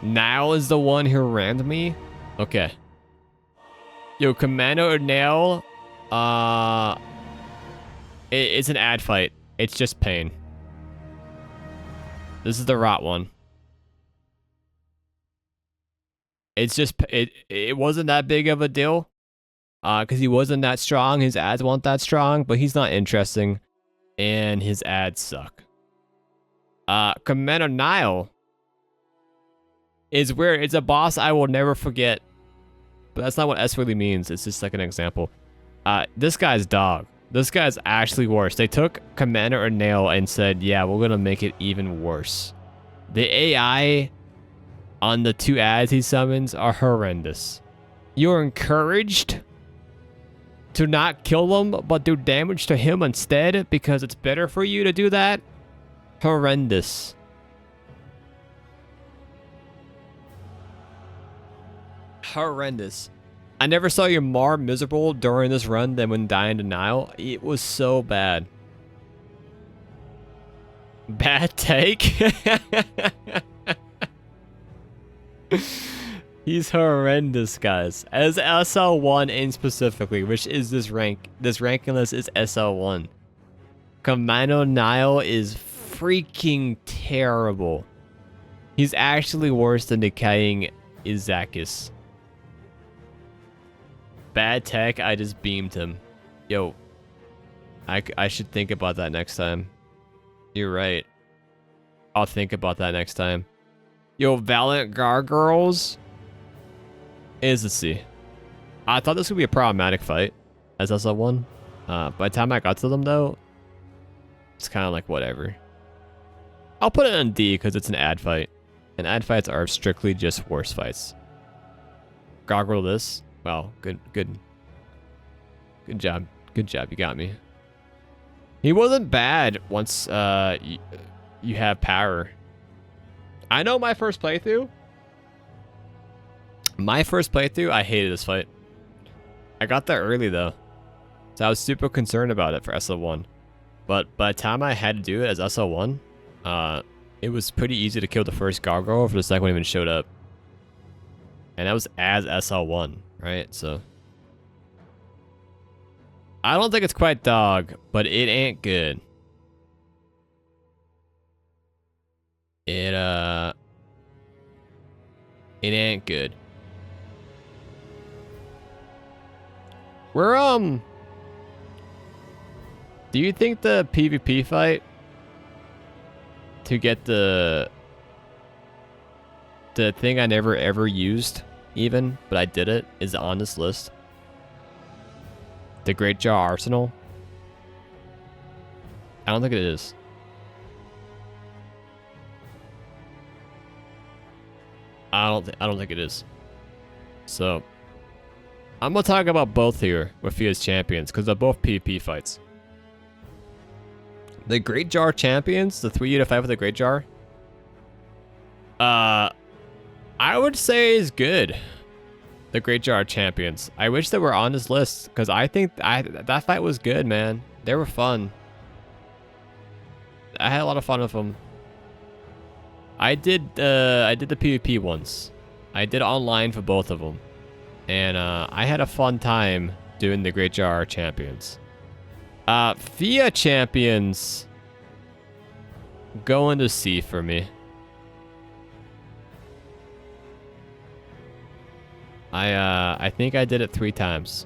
Speaker 1: Now is the one who rammed me? Okay. Yo, Commander O'Neill... It's an ad fight. It's just pain. This is the rot one. It's just... It wasn't that big of a deal. Because he wasn't that strong. His ads weren't that strong. But he's not interesting. And his ads suck. Commander Nile... is weird. It's a boss I will never forget. But that's not what S really means. It's just like an example. This guy's dog. This guy's actually worse. They took Commander O'Neill and said, yeah, we're going to make it even worse. The AI on the two ads he summons are horrendous. You're encouraged to not kill them, but do damage to him instead because it's better for you to do that? Horrendous. horrendous. I never saw you more miserable during this run than when dying to Nile. It was so bad. Bad take? He's horrendous, guys. As SL1 in specifically, which is this rank. This ranking list is SL1. Commando Nile is freaking terrible. He's actually worse than Decaying Izakis. Bad tech, I just beamed him. Yo, I should think about that next time. You're right. I'll think about that next time. Yo, Valiant Gargoyles is a C. I thought this would be a problematic fight as SL1. By the time I got to them, though, it's kind of like whatever. I'll put it on D because it's an ad fight. And ad fights are strictly just worse fights. Gargoyle this. Well, good job. Good job. You got me. He wasn't bad once you have power. I know my first playthrough. I hated this fight. I got there early though. So I was super concerned about it for SL1. But by the time I had to do it as SL1, it was pretty easy to kill the first gargoyle for the second one even showed up. And that was as SL1, right? So I don't think it's quite dog, but it ain't good. It ain't good. We're do you think the PvP fight to get the thing I never ever used even, but I did it, is on this list? The Great Jaw Arsenal? I don't think it is. I don't think it is. So I'm gonna talk about both here with Fia's champions because they're both PvP fights. The Great Jar champions, the 3 to 5 with the Great Jar, I would say is good. The Great Jar champions. I wish they were on this list because I think that fight was good, man. They were fun. I had a lot of fun with them. I did the PvP ones. I did online for both of them, and I had a fun time doing the Great Jar champions. Fia champions going to C for me. I think I did it 3 times.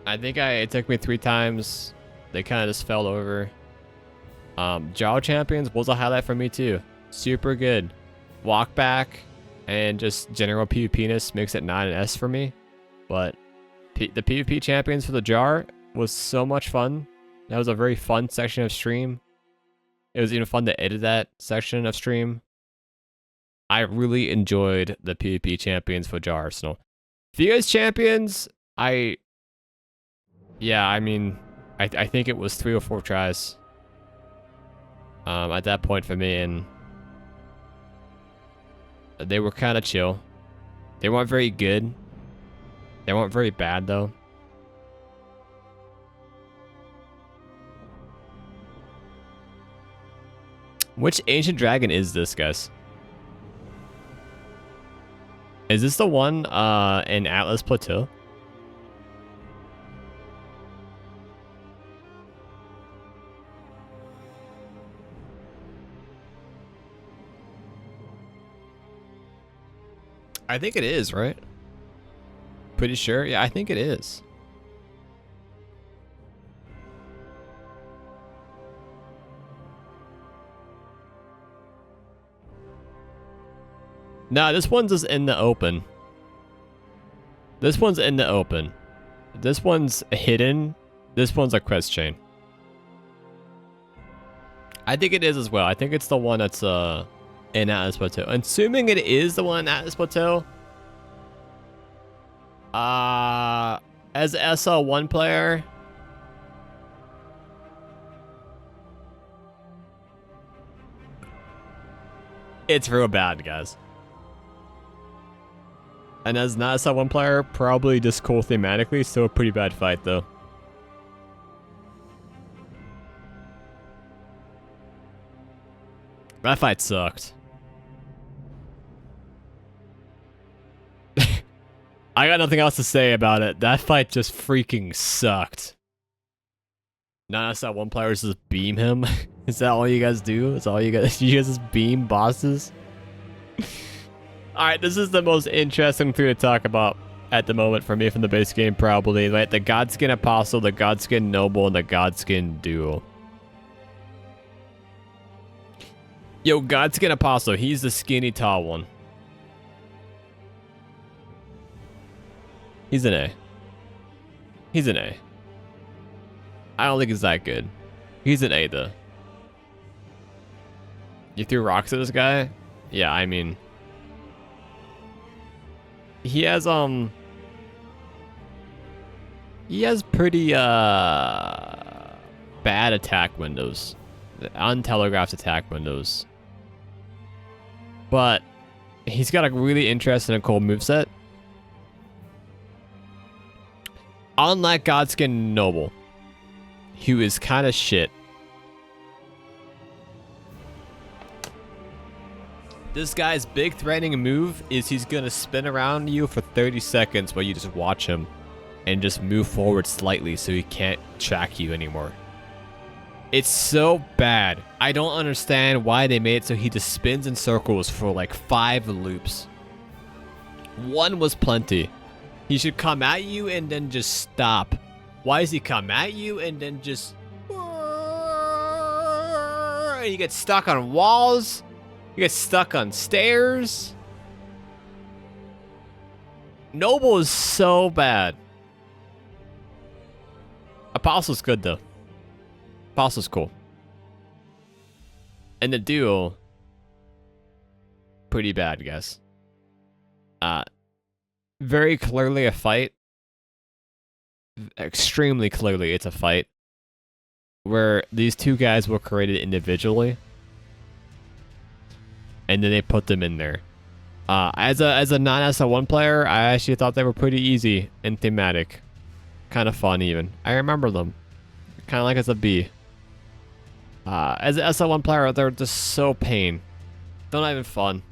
Speaker 1: It took me 3 times. They kind of just fell over. Jaw champions was a highlight for me too. Super good. Walk back and just general PvP-ness makes it not an S for me. But the PvP champions for the jar was so much fun. That was a very fun section of stream. It was even fun to edit that section of stream. I really enjoyed the PvP champions for Jar Arsenal. Fia's champions, I think it was 3 or 4 tries. At that point for me, and they were kind of chill. They weren't very good. They weren't very bad though. Which ancient dragon is this, guys? Is this the one in Atlas Plateau? I think it is, right? Pretty sure. Yeah, I think it is. Nah, this one's just in the open. This one's in the open. This one's hidden. This one's a quest chain. I think it is as well. I think it's the one that's in Atlas Plateau. Assuming it is the one in Atlas Plateau. As an SL1 player, It's real bad, guys. And as not a sub 1 player, probably just cool thematically, still a pretty bad fight though. That fight sucked. I got nothing else to say about it. That fight just freaking sucked. Not as that 1 player just beam him. Is that all you guys do? Is all you guys? You guys just beam bosses? Alright, this is the most interesting thing to talk about at the moment for me from the base game, probably. Like the Godskin Apostle, the Godskin Noble, and the Godskin Duo. Yo, Godskin Apostle, he's the skinny tall one. He's an A. He's an A. I don't think he's that good. He's an A though. You threw rocks at this guy? Yeah, I mean... He has pretty, bad attack windows. Untelegraphed attack windows. But, he's got a really interesting and cool moveset. Unlike Godskin Noble, who is kind of shit. This guy's big threatening move is he's gonna spin around you for 30 seconds while you just watch him and just move forward slightly so he can't track you anymore. It's so bad. I don't understand why they made it so he just spins in circles for like 5 loops. 1 was plenty. He should come at you and then just stop. Why does he come at you and then just... And you get stuck on walls? You get stuck on stairs? Noble is so bad. Apostle's good though. Apostle's cool. And the duo, pretty bad, guys. Very clearly a fight. Extremely clearly it's a fight. Where these 2 guys were created individually. And then they put them in there. As a non-SL1 player, I actually thought they were pretty easy and thematic. Kind of fun even. I remember them. Kind of like as a B. As an SL1 player, they're just so pain. They're not even fun.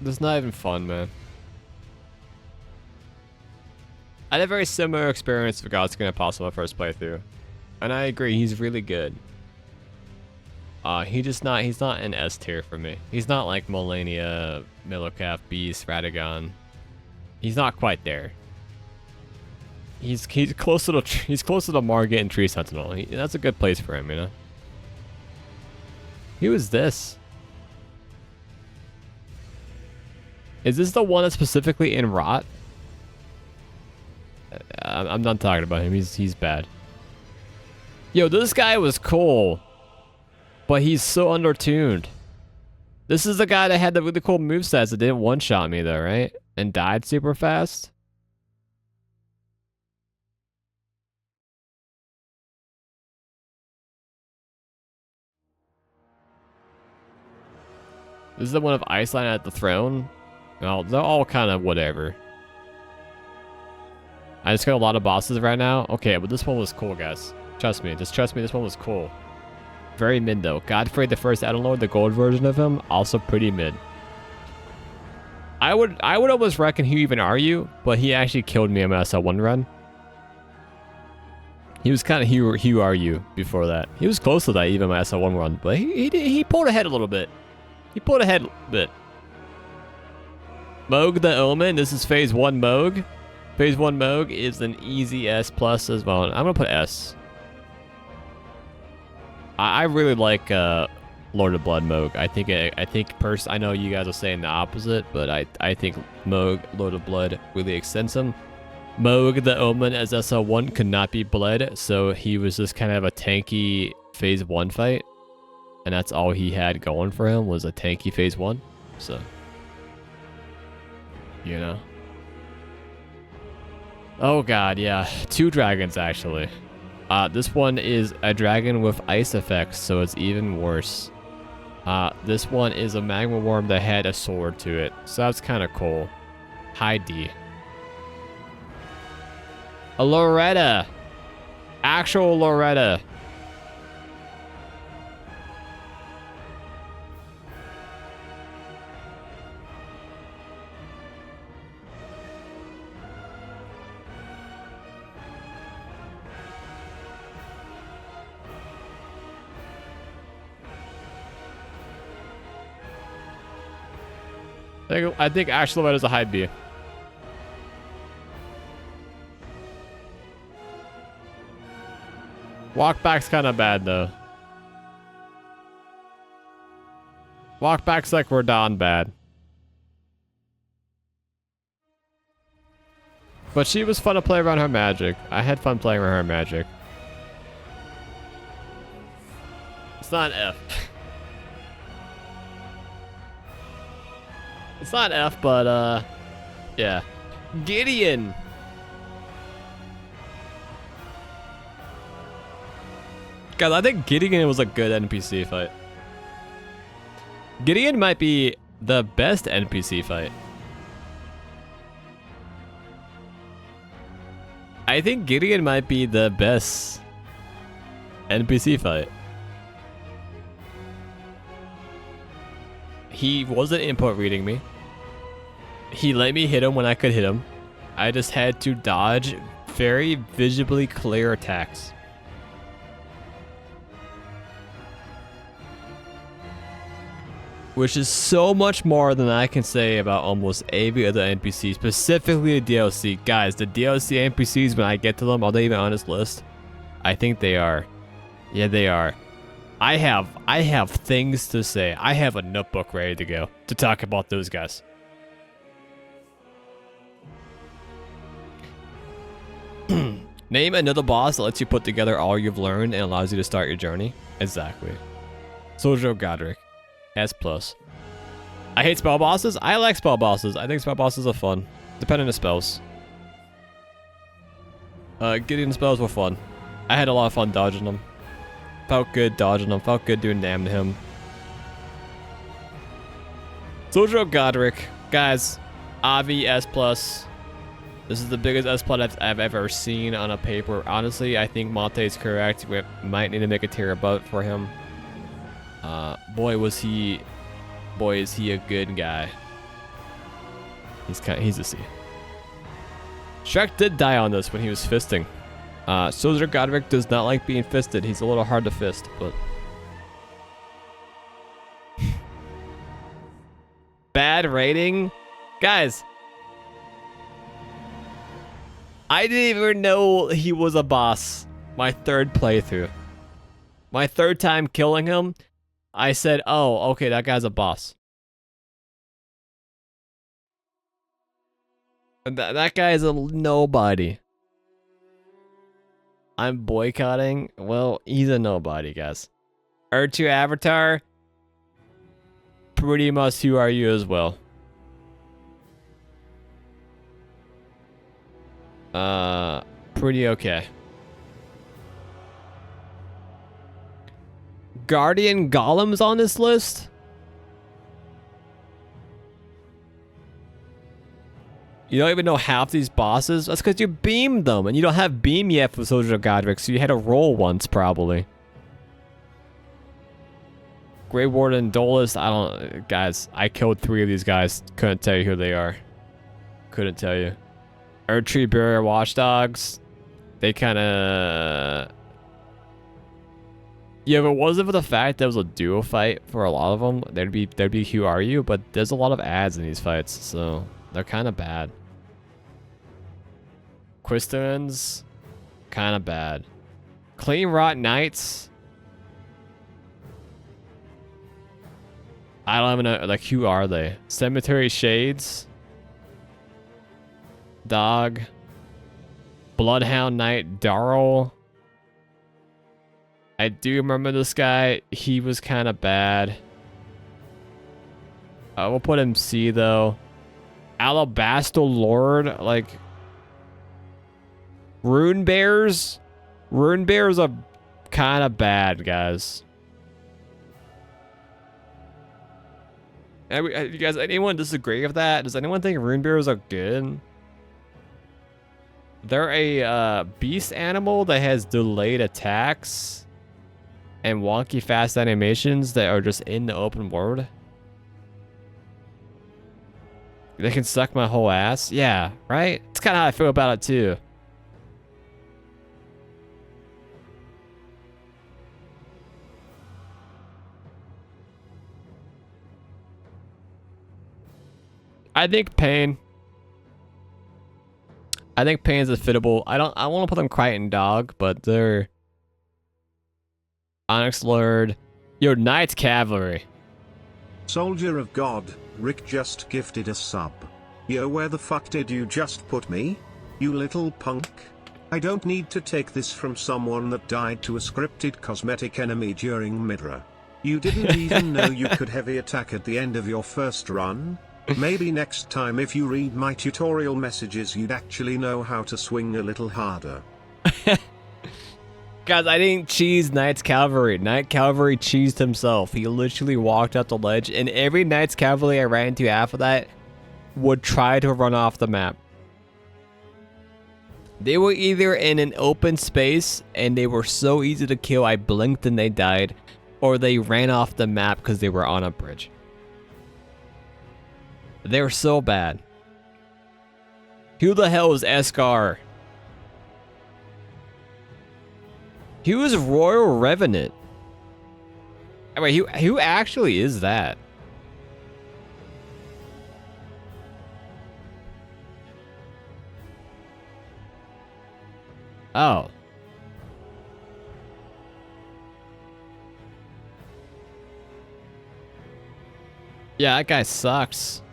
Speaker 1: It's not even fun, man. I had a very similar experience with Godskin Apostle my first playthrough. And I agree, he's really good. He's not an S tier for me. He's not like Melania, Milocaf, Beast, Radagon. He's not quite there. He's closer to Margit and Tree Sentinel. That's a good place for him, you know. Who is this? Is this the one that's specifically in Rot? I'm not talking about him. He's bad. Yo, this guy was cool, but he's so undertuned. This is the guy that had the really cool movesets that didn't one-shot me though, right? And died super fast. This is the one of Iceland at the throne. Well, they're all kind of whatever. I just got a lot of bosses right now. Okay, but this one was cool, guys. Trust me, just trust me, this one was cool. Very mid though. Godfrey the First Edelord, the gold version of him, also pretty mid. I would almost reckon he even RU, but he actually killed me on my SL1 run. He was kind of Hugh RU before that. He was close to that even my SL1 run, but he pulled ahead a little bit. He pulled ahead a bit. Moog the Omen, this is phase 1 Moog. Phase 1 Moog is an easy S plus as well. I'm gonna put S. I really like Lord of Blood Moog. I know you guys are saying the opposite, but I think Moog, Lord of Blood, really extends him. Moog the Omen as SL1 could not be bled, so he was just kind of a tanky phase 1 fight. And that's all he had going for him was a tanky phase 1. So, you know. Oh god, yeah. 2 dragons actually. This one is a dragon with ice effects, so it's even worse. This one is a magma worm that had a sword to it, so that's kind of cool. High D. A Loretta. Actual Loretta. I think actual Loretta's a high B. Walk back's kind of bad though. Walk back's like we're down bad. But she was fun to play around her magic. I had fun playing around her magic. It's not an F. It's not an F, but yeah. Gideon. Guys, I think Gideon was a good NPC fight. Gideon might be the best NPC fight. I think Gideon might be the best NPC fight. He wasn't input reading me. He let me hit him when I could hit him. I just had to dodge very visibly clear attacks. Which is so much more than I can say about almost every other NPC, specifically the DLC. Guys, the DLC NPCs, when I get to them, are they even on this list? I think they are. Yeah, they are. I have things to say. I have a notebook ready to go to talk about those guys. Name another boss that lets you put together all you've learned and allows you to start your journey. Exactly. Soldier of Godric. S+. I hate spell bosses. I like spell bosses. I think spell bosses are fun, depending on the spells. Gideon spells were fun. I had a lot of fun dodging them. Felt good dodging them. Felt good doing damn to him. Soldier of Godric. Guys, Avi S+. This is the biggest S+ I've ever seen on a paper. Honestly, I think Monte's correct. We might need to make a tier above for him. Boy, is he a good guy. He's a C. Shrek did die on this when he was fisting. Soldier Godric does not like being fisted. He's a little hard to fist, but bad rating, guys. I didn't even know he was a boss. My third playthrough. My third time killing him, I said, oh, okay, that guy's a boss. And that guy is a nobody. I'm boycotting. Well, he's a nobody, guys. R2 Avatar, pretty much who are you as well. Pretty okay. Guardian Golems on this list? You don't even know half these bosses? That's because you beamed them, and you don't have beam yet for Soldier of Godric, so you had to roll once, probably. Grey Warden, Dolus, I don't... Guys, I killed 3 of these guys. Couldn't tell you who they are. Couldn't tell you. Erdtree Barrier Watchdogs. They kind of... Yeah, if it wasn't for the fact that it was a duo fight for a lot of them, there'd be who are you, but there's a lot of ads in these fights, so they're kind of bad. Quistons, kind of bad. Clean Rot Knights. I don't even know, like, who are they? Cemetery Shades. Dog. Bloodhound Knight Darrell. I do remember this guy. He was kind of bad. We'll put him C, though. Alabaster Lord, like... Rune Bears? Rune bears are kind of bad, guys. You guys, anyone disagree with that? Does anyone think rune bears are good? They're a beast animal that has delayed attacks and wonky fast animations that are just in the open world. They can suck my whole ass. Yeah, right? It's kind of how I feel about it too. I think Pain. I think Pain's a fittable. I want to put them Crichton Dog, but they're Onyx Lord. Yo, Knights Cavalry.
Speaker 2: Soldier of God, Rick just gifted a sub. Yo, where the fuck did you just put me? You little punk. I don't need to take this from someone that died to a scripted cosmetic enemy during Midra. You didn't even know you could heavy attack at the end of your first run? Maybe next time if you read my tutorial messages you'd actually know how to swing a little harder.
Speaker 1: Guys, I didn't cheese Knights Cavalry. Knight Cavalry cheesed himself. He literally walked up the ledge, and every Knights Cavalry I ran into after that would try to run off the map. They were either in an open space, and they were so easy to kill I blinked and they died, or they ran off the map because they were on a bridge. They were so bad. Who the hell is Escar? Who is Royal Revenant? Wait, who actually is that? Oh. Yeah, that guy sucks.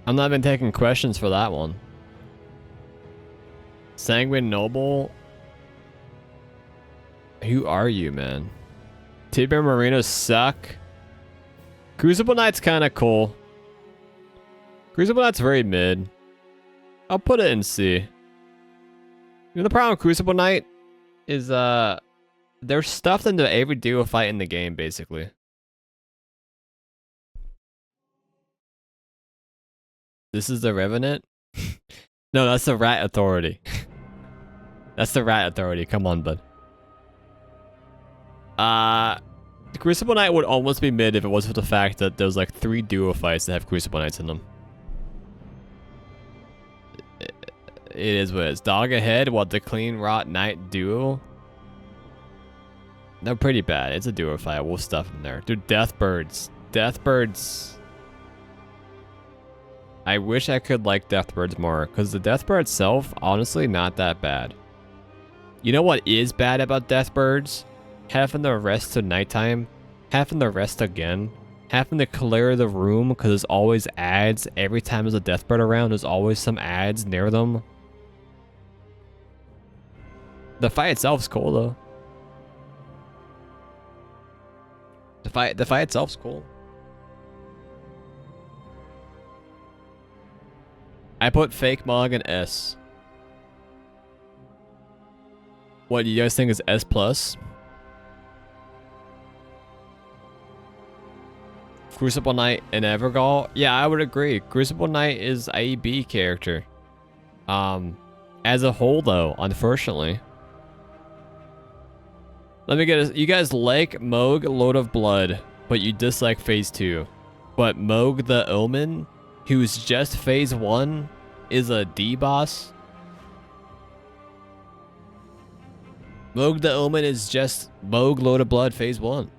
Speaker 1: I'm not even taking questions for that one. Sanguine Noble? Who are you, man? Tibia Marinos suck. Crucible Knight's kind of cool. Crucible Knight's very mid. I'll put it in C. You know the problem with Crucible Knight is they're stuffed into every duo fight in the game, basically. This is the Revenant? No, that's the Rat Authority. That's the Rat Authority. Come on, bud. Crucible Knight would almost be mid if it wasn't for the fact that there's like 3 duo fights that have Crucible Knights in them. It is what it is. Dog ahead, what the Clean Rot Knight duo? They're pretty bad. It's a duo fight. We'll stuff them there. Dude, Deathbirds. Deathbirds. I wish I could like Deathbirds more, because the Deathbird itself, honestly, not that bad. You know what is bad about Deathbirds? Having to rest to nighttime, having to rest again, having to clear the room because there's always ads. Every time there's a Deathbird around, there's always some ads near them. The fight itself's cool, though. The fight itself's cool. I put Fake Mog in S. What, you guys think is S+? Crucible Knight and Evergaol? Yeah, I would agree. Crucible Knight is a B character. As a whole, though, unfortunately. Let me get it. You guys like Moog, Lord of Blood, but you dislike Phase 2. But Moog the Omen, who's just Phase 1, is a D boss. Moog the Omen is just Moog, Lord of Blood, Phase 1.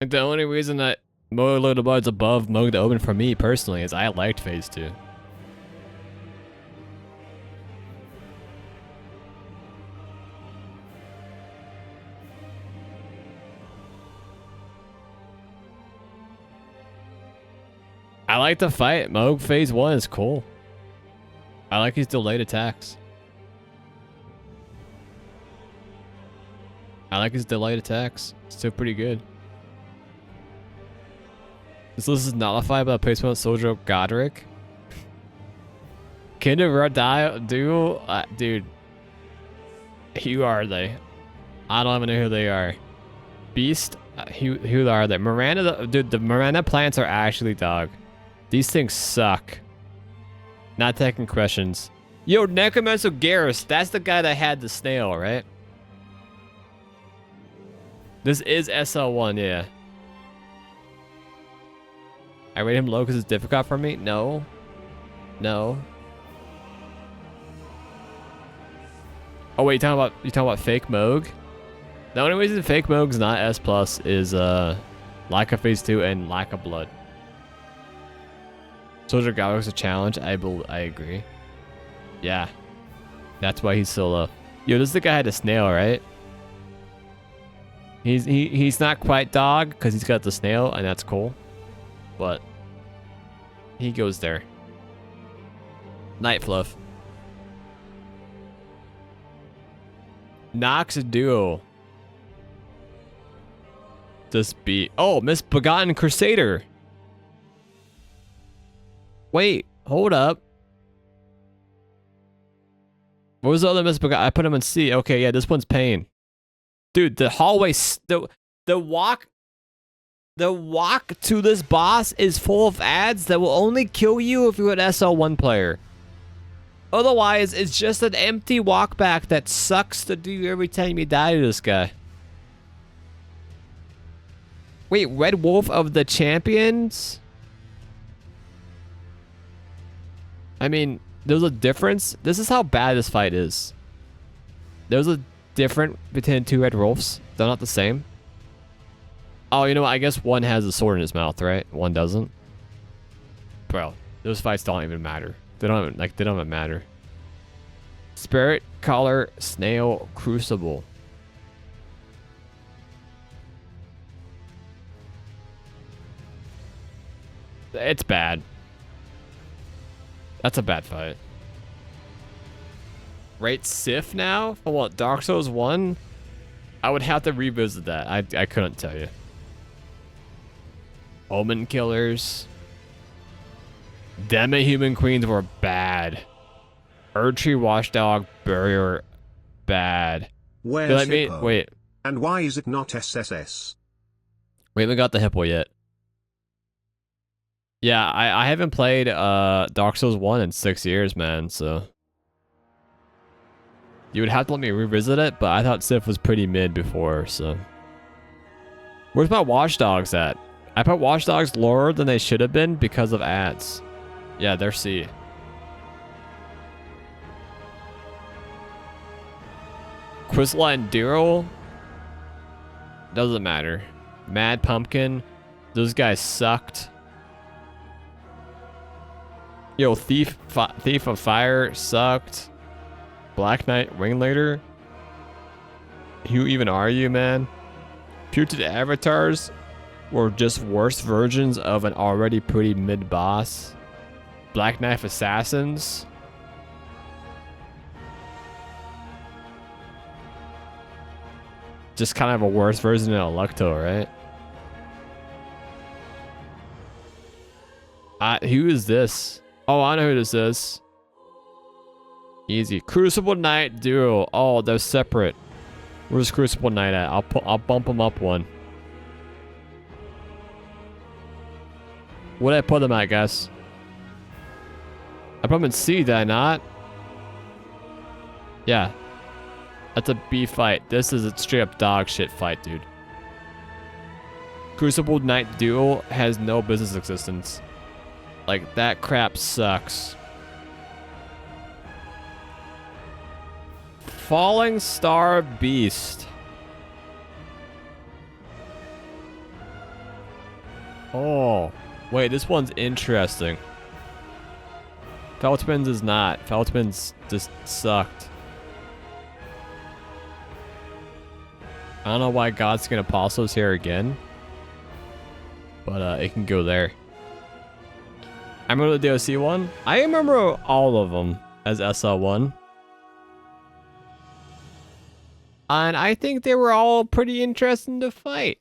Speaker 1: Like the only reason that Moog Lord of Blood's above Moog the Omen for me personally is I liked Phase 2. I like the fight. Moog Phase 1 is cool. I like his delayed attacks. Still pretty good. This list is nullified by the placement of Soldier of Godric. Kinder Duel? Dude. Who are they? I don't even know who they are. Beast? Who are they? Miranda, dude, the Miranda plants are actually dog. These things suck. Not taking questions. Yo, Necromancer Garrus, that's the guy that had the snail, right? This is SL1, yeah. I rate him low because it's difficult for me? No. No. Oh wait, you talking about fake Moog? The only reason fake Moog's not S plus is lack of phase 2 and lack of blood. Soldier Godric's a challenge. I agree. Yeah. That's why he's so low. Yo, this is the guy had a snail, right? He's not quite dog because he's got the snail and that's cool. But he goes there. Night Fluff. Nox Duo. This be Misbegotten Crusader. Wait, hold up. What was the other Misbegotten? I put him in C. Okay, yeah, this one's pain. Dude, the hallway, the walk to this boss is full of ads that will only kill you if you're an SL1 player. Otherwise, it's just an empty walk back that sucks to do every time you die to this guy. Wait, Red Wolf of the Champions? I mean, there's a difference. This is how bad this fight is. There's a difference between two Red Wolves. They're not the same. Oh, you know what? I guess one has a sword in his mouth, right? One doesn't. Bro, those fights don't even matter. They don't even matter. Spirit Collar Snail Crucible. It's bad. That's a bad fight. Rate Sif now? For what, Dark Souls 1? I would have to revisit that. I couldn't tell you. Omen Killers. Demi-Human Queens were bad. Erdtree Watchdog Barrier, bad.
Speaker 2: Where's Hippo?
Speaker 1: Wait.
Speaker 2: And why is it not SSS?
Speaker 1: We haven't got the Hippo yet. Yeah, I haven't played Dark Souls 1 in 6 years, man, so... You would have to let me revisit it, but I thought Sif was pretty mid before, so... Where's my Watchdogs at? I put Watchdogs lower than they should have been because of ads. Yeah, they're C. Quizline Duro? Doesn't matter. Mad Pumpkin? Those guys sucked. Yo, Thief of Fire sucked. Black Knight Ringleader? Who even are you, man? Putrid Avatars were just worse versions of an already pretty mid boss. Black Knife Assassins? Just kind of a worse version of Electo, right? Who is this? Oh, I know who this is. Easy. Crucible Knight Duo. Oh, they're separate. Where's Crucible Knight at? I'll bump him up one. What did I put him at, guys? I put him in C, did I not? Yeah. That's a B fight. This is a straight up dog shit fight, dude. Crucible Knight Duel has no business existence. Like, that crap sucks. Falling Star Beast. Oh. Wait, this one's interesting. Feltman's is not. Feltman's just sucked. I don't know why Godskin Apostle's here again. But it can go there. I remember the DLC one. I remember all of them as SL1. And I think they were all pretty interesting to fight.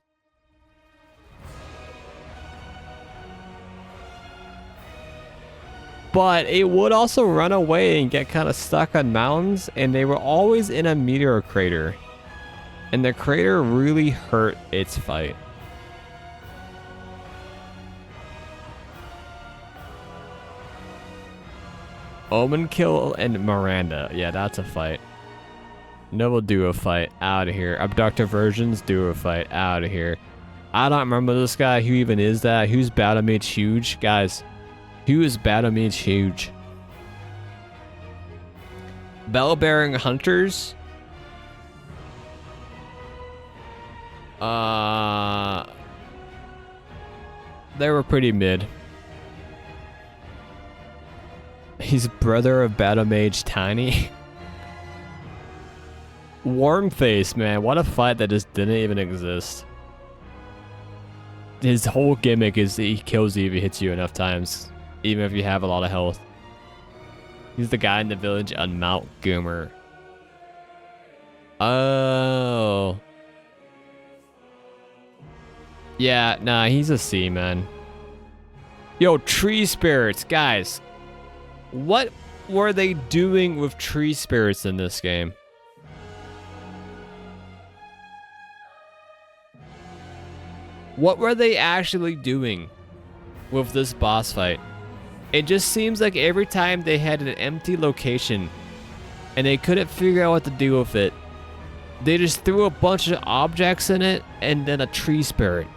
Speaker 1: But it would also run away and get kind of stuck on mountains, and they were always in a meteor crater. And the crater really hurt its fight. Omen Kill and Miranda. Yeah, that's a fight. Noble duo fight. Out of here. Abductor Versions duo fight. Out of here. I don't remember this guy. Who even is that? Who's Battle Mage Huge? Guys, who is Battle Mage Huge? Bell-bearing Hunters. They were pretty mid. He's brother of Battle Mage Tiny. Wormface, man. What a fight that just didn't even exist. His whole gimmick is that he kills you if he hits you enough times, even if you have a lot of health. He's the guy in the village on Mount Goomer. Oh. Yeah, nah, he's a C, man. Yo, tree spirits, guys. What were they doing with tree spirits in this game? What were they actually doing with this boss fight? It just seems like every time they had an empty location and they couldn't figure out what to do with it, they just threw a bunch of objects in it and then a tree spirit.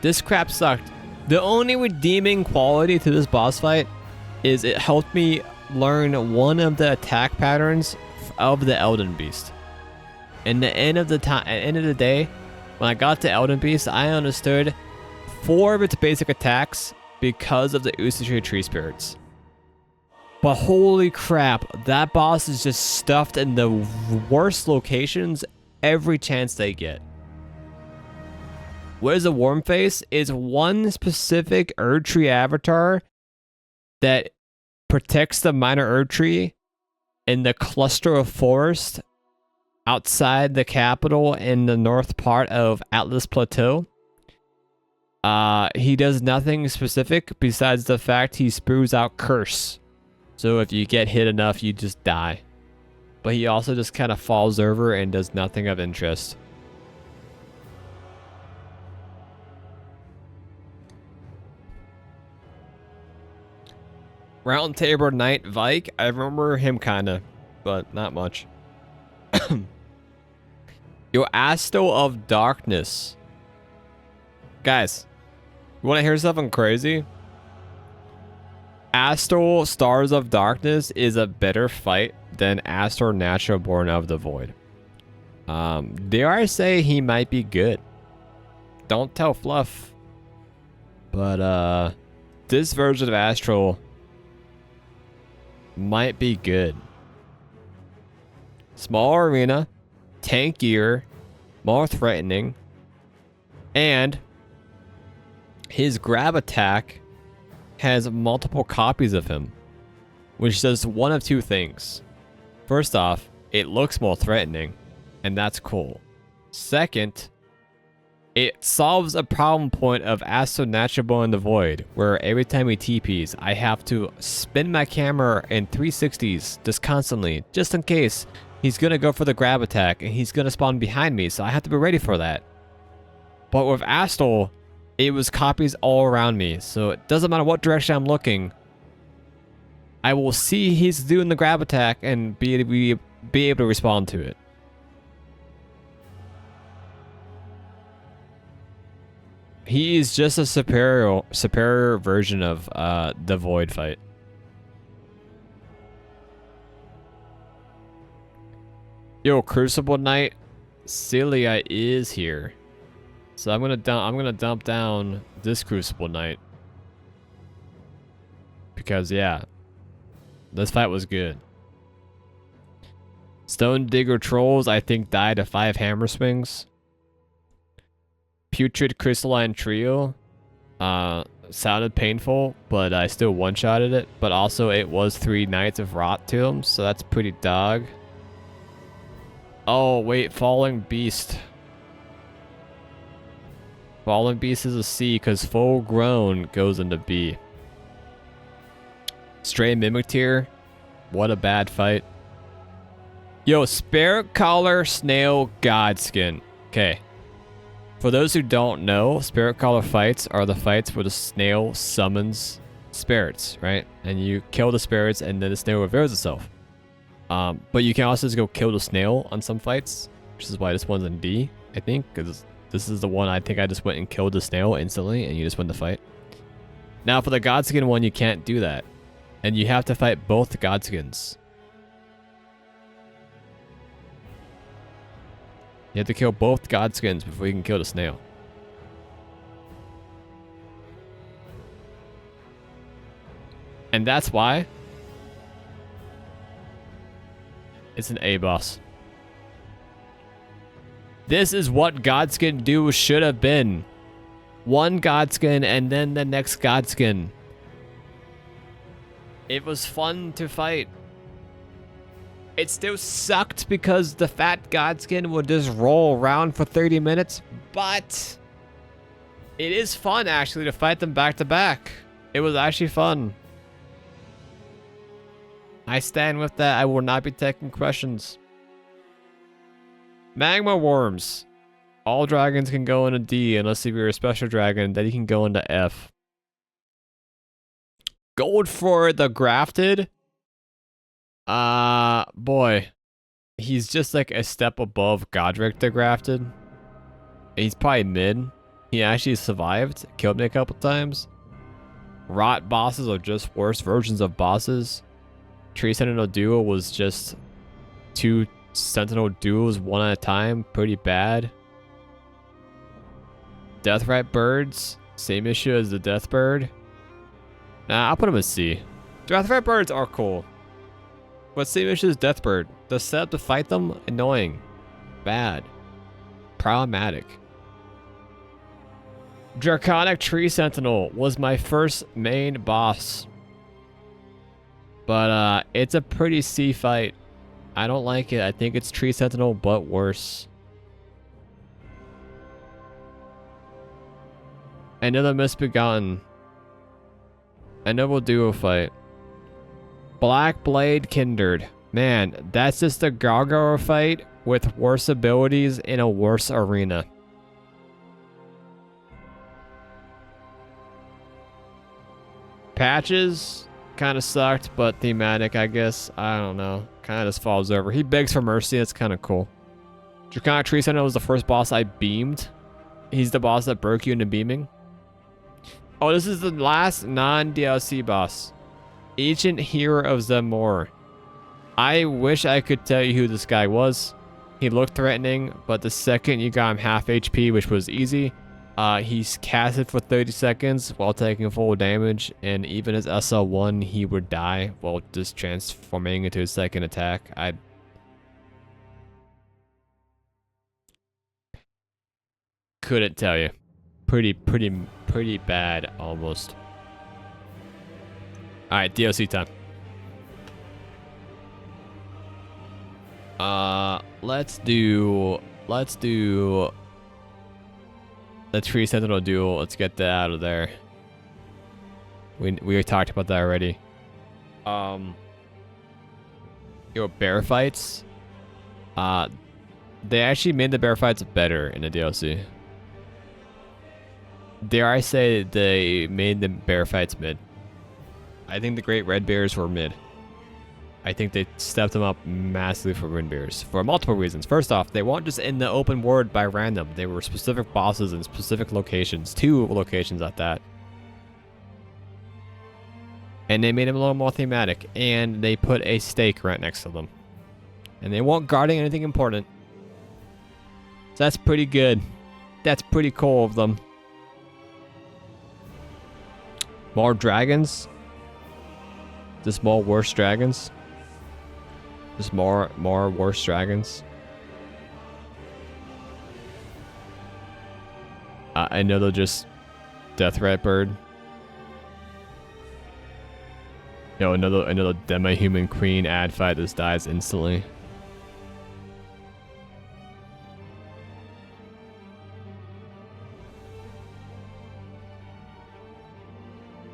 Speaker 1: This crap sucked. The only redeeming quality to this boss fight is it helped me learn one of the attack patterns of the Elden Beast. In the end of the day, when I got to Elden Beast, I understood 4 of its basic attacks because of the Usatria tree spirits. But holy crap, that boss is just stuffed in the worst locations every chance they get. What is a Wormface? Is one specific Erd Tree avatar that protects the minor Erd Tree in the cluster of forest outside the capital in the north part of Atlas Plateau. He does nothing specific besides the fact he spews out curse. So if you get hit enough, you just die. But he also just kind of falls over and does nothing of interest. Round Table Knight Vike, I remember him kinda, but not much. Yo, Asto of Darkness. Guys, you wanna hear something crazy? Astor Stars of Darkness is a better fight than Astor Natural Born of the Void. Dare I say he might be good. Don't tell Fluff. But this version of Astral might be good. Small arena, tankier, more threatening, and his grab attack has multiple copies of him, which does one of two things. First off, it looks more threatening, and that's cool. Second, it solves a problem point of Astro Natural in the Void, where every time he TPs, I have to spin my camera in 360s just constantly, just in case he's gonna go for the grab attack and he's gonna spawn behind me, so I have to be ready for that. But with Astral, it was copies all around me, so it doesn't matter what direction I'm looking, I will see he's doing the grab attack and be able to respond to it. He is just a superior version of the Void fight. Yo, Crucible Knight, Celia is here, so I'm gonna dump down this Crucible Knight because yeah, this fight was good. Stone Digger Trolls, I think, died to 5 hammer swings. Putrid Crystalline Trio sounded painful, but I still one-shotted it. But also, it was 3 Knights of Rot to him, so that's pretty dog. Oh, wait, Falling Beast. Fallen Beast is a C because full grown goes into B. Stray Mimic Tier. What a bad fight. Yo, Spirit Collar Snail Godskin. Okay. For those who don't know, Spirit Collar fights are the fights where the snail summons spirits, right? And you kill the spirits and then the snail reveals itself. But you can also just go kill the snail on some fights, which is why this one's in D, I think, because this is the one I think I just went and killed the snail instantly and you just win the fight. Now for the Godskin one, you can't do that. And you have to fight both Godskins. You have to kill both Godskins before you can kill the snail. And that's why it's an A boss. This is what Godskin do should have been. One Godskin and then the next Godskin. It was fun to fight. It still sucked because the fat Godskin would just roll around for 30 minutes, but it is fun actually to fight them back to back. It was actually fun. I stand with that. I will not be taking questions. Magma Worms. All dragons can go into D unless if you're a special dragon, then you can go into F. Gold for the Grafted. Boy. He's just like a step above Godric the Grafted. He's probably mid. He actually survived. Killed me a couple times. Rot bosses are just worse versions of bosses. Tree Sentinel Duo was just 2 Sentinel duels one at a time. Pretty bad. Deathrat Birds. Same issue as the Death Bird. Nah, I'll put them as C. Deathrat Birds are cool. But same issue as Death Bird. The setup to fight them, annoying. Bad. Problematic. Draconic Tree Sentinel was my first main boss. But it's a pretty C fight. I don't like it. I think it's Tree Sentinel, but worse. Another Misbegotten. Another duo fight. Black Blade Kindred. Man, that's just a gargoyle fight with worse abilities in a worse arena. Patches kind of sucked, but thematic, I guess. I don't know. Kind of just falls over. He begs for mercy. It's kind of cool. Draconic Tree Sentinel was the first boss I beamed. He's the boss that broke you into beaming. Oh, this is the last non-DLC boss. Ancient Hero of Zemmour. I wish I could tell you who this guy was. He looked threatening, but the second you got him half HP, which was easy, he's casted for 30 seconds while taking full damage, and even as SL1, he would die while just transforming into his second attack. I couldn't tell you. Pretty bad, almost. Alright, DLC time. Let's do the Tree Sentinel duel. Let's get that out of there. We talked about that already. Bear fights. They actually made the bear fights better in the DLC. Dare I say they made the bear fights mid. I think the Great Red Bears were mid. I think they stepped them up massively for Red Bears for multiple reasons. First off, they weren't just in the open world by random. They were specific bosses in specific locations. 2 locations at that. And they made them a little more thematic. And they put a stake right next to them. And they weren't guarding anything important. So that's pretty good. That's pretty cool of them. More dragons. Just more worse dragons. Just more worse dragons. I know they'll just Deathrat Bird. Yo, another demi-human queen ad fight that dies instantly.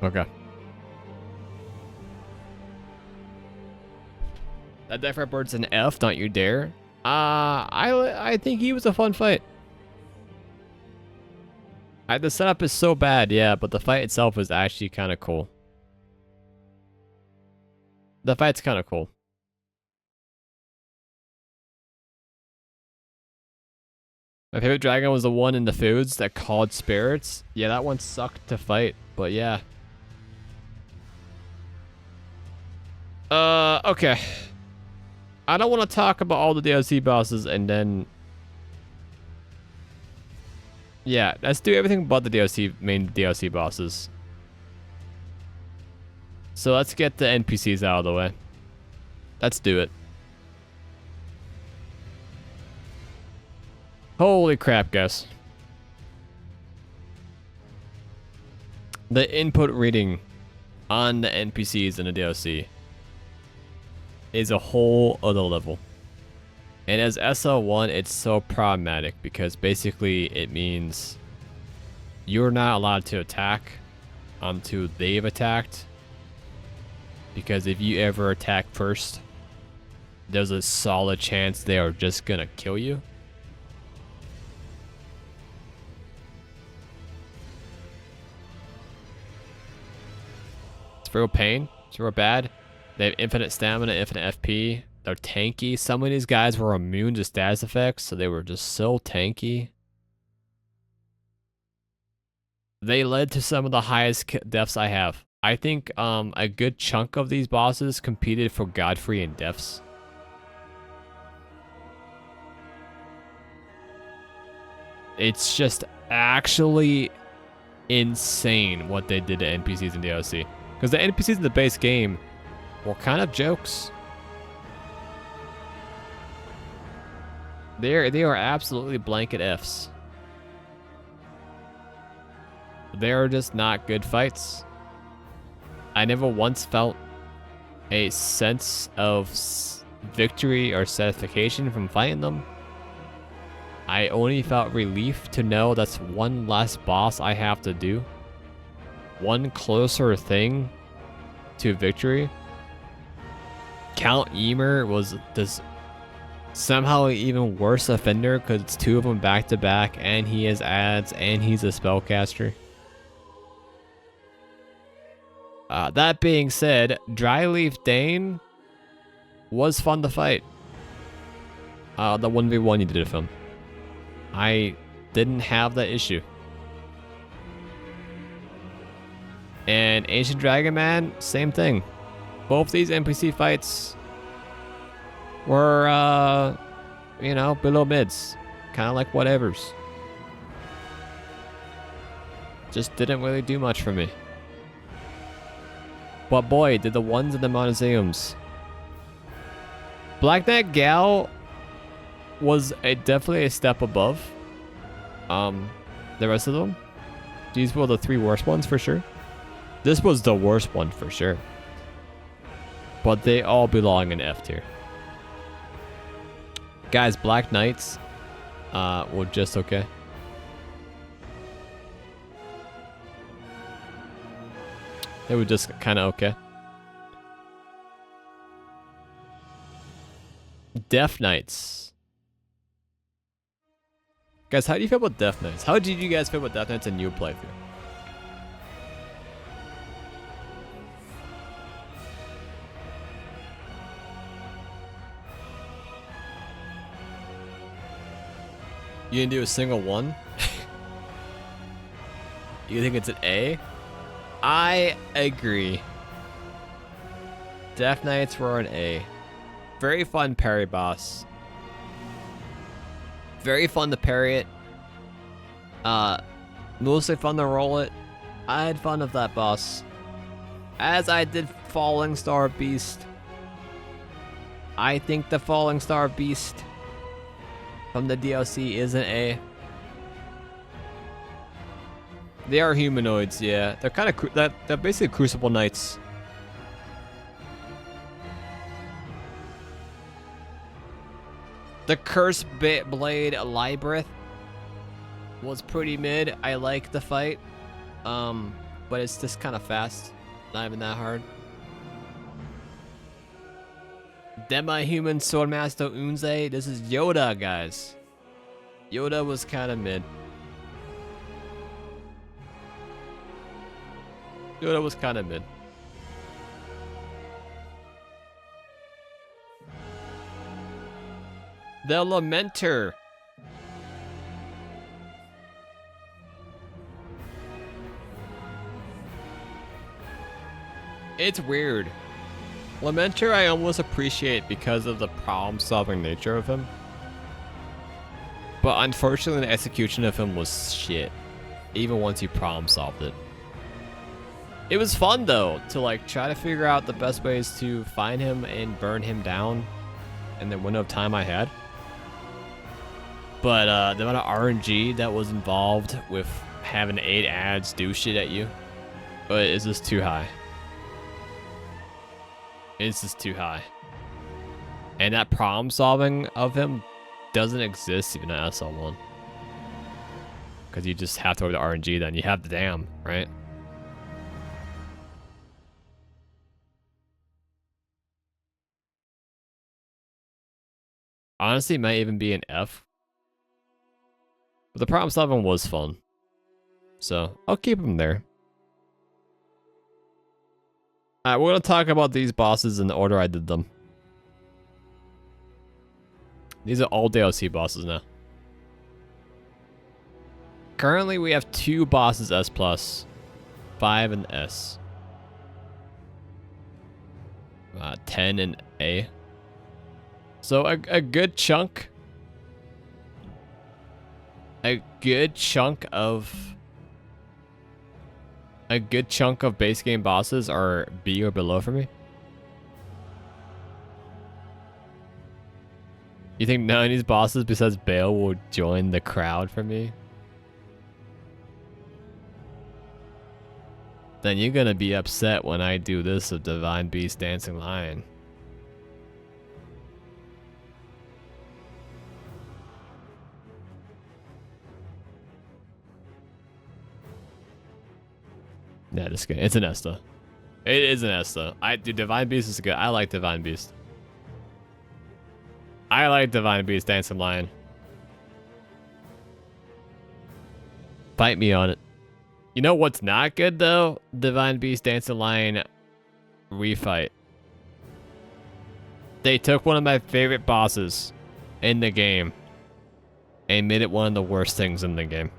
Speaker 1: Okay. That Death Bird's an F, don't you dare. I think he was a fun fight. The setup is so bad, yeah, but the fight itself is actually kind of cool. The fight's kind of cool. My favorite dragon was the one in the foods that called spirits. Yeah, that one sucked to fight, but yeah. Okay. I don't want to talk about all the DLC bosses and then... Yeah, let's do everything but the main DLC bosses. So let's get the NPCs out of the way. Let's do it. Holy crap, guys. The input reading on the NPCs in the DLC is a whole other level. And as SL1, it's so problematic because basically it means you're not allowed to attack until they've attacked. Because if you ever attack first, there's a solid chance they are just gonna kill you. It's real pain. It's real bad. They have infinite stamina, infinite FP. They're tanky. Some of these guys were immune to status effects, so they were just so tanky. They led to some of the highest deaths I have. I think a good chunk of these bosses competed for Godfrey and deaths. It's just actually insane what they did to NPCs in DLC. Because the NPCs in the base game were kind of jokes. They are absolutely blanket Fs. They are just not good fights. I never once felt a sense of victory or satisfaction from fighting them. I only felt relief to know that's one less boss I have to do. One closer thing to victory. Count Emer was this somehow even worse offender because it's two of them back to back and he has ads and he's a spellcaster. That being said, Dryleaf Dane was fun to fight. The 1v1 you did with him. I didn't have that issue. And Ancient Dragon Man, same thing. Both these NPC fights were, you know, below mids. Kind of like whatevers. Just didn't really do much for me. But boy, did the ones in the Monasteums. Black Knight Gal was definitely a step above the rest of them. These were the three worst ones for sure. This was the worst one for sure. But they all belong in F tier. Guys, Black Knights were just okay. They were just kind of okay. Death Knights. Guys, how do you feel about Death Knights? How did you guys feel about Death Knights in your playthrough? You didn't do a single one? You think it's an A? I agree. Death Knights were an A. Very fun parry boss. Very fun to parry it. Mostly fun to roll it. I had fun with that boss. As I did Falling Star Beast. I think the Falling Star Beast from the DLC is an A. They are humanoids, yeah. They're kind of they're basically Crucible Knights. The Curse Blade Libreth was pretty mid. I like the fight. But but it's just kind of fast. Not even that hard. Demi-human Swordmaster Unze. This is Yoda, guys. Yoda was kind of mid. Yoda was kind of mid. The Lamenter. It's weird. Lamenter I almost appreciate because of the problem-solving nature of him. But unfortunately, the execution of him was shit. Even once you problem-solved it. It was fun, though, to like try to figure out the best ways to find him and burn him down in the window of time I had. But the amount of RNG that was involved with having 8 ads do shit at you, is just too high. It's just too high. And that problem solving of him doesn't exist even in SL1. Because you just have to over the RNG, then you have the dam, right? Honestly, it might even be an F. But the problem solving was fun. So, I'll keep him there. Alright, we're going to talk about these bosses in the order I did them. These are all DLC bosses now. Currently, we have 2 bosses S+, 5 and S. 10 and A. So a good chunk. A good chunk of base game bosses are B or below for me. You think none of these bosses besides Bale will join the crowd for me? Then you're gonna be upset when I do this of Divine Beast Dancing Lion. Yeah, just kidding. It's an Esta. It is an Esta. Dude, Divine Beast is good. I like Divine Beast. I like Divine Beast Dancing Lion. Fight me on it. You know what's not good though? Divine Beast Dancing Lion refight. They took one of my favorite bosses in the game and made it one of the worst things in the game.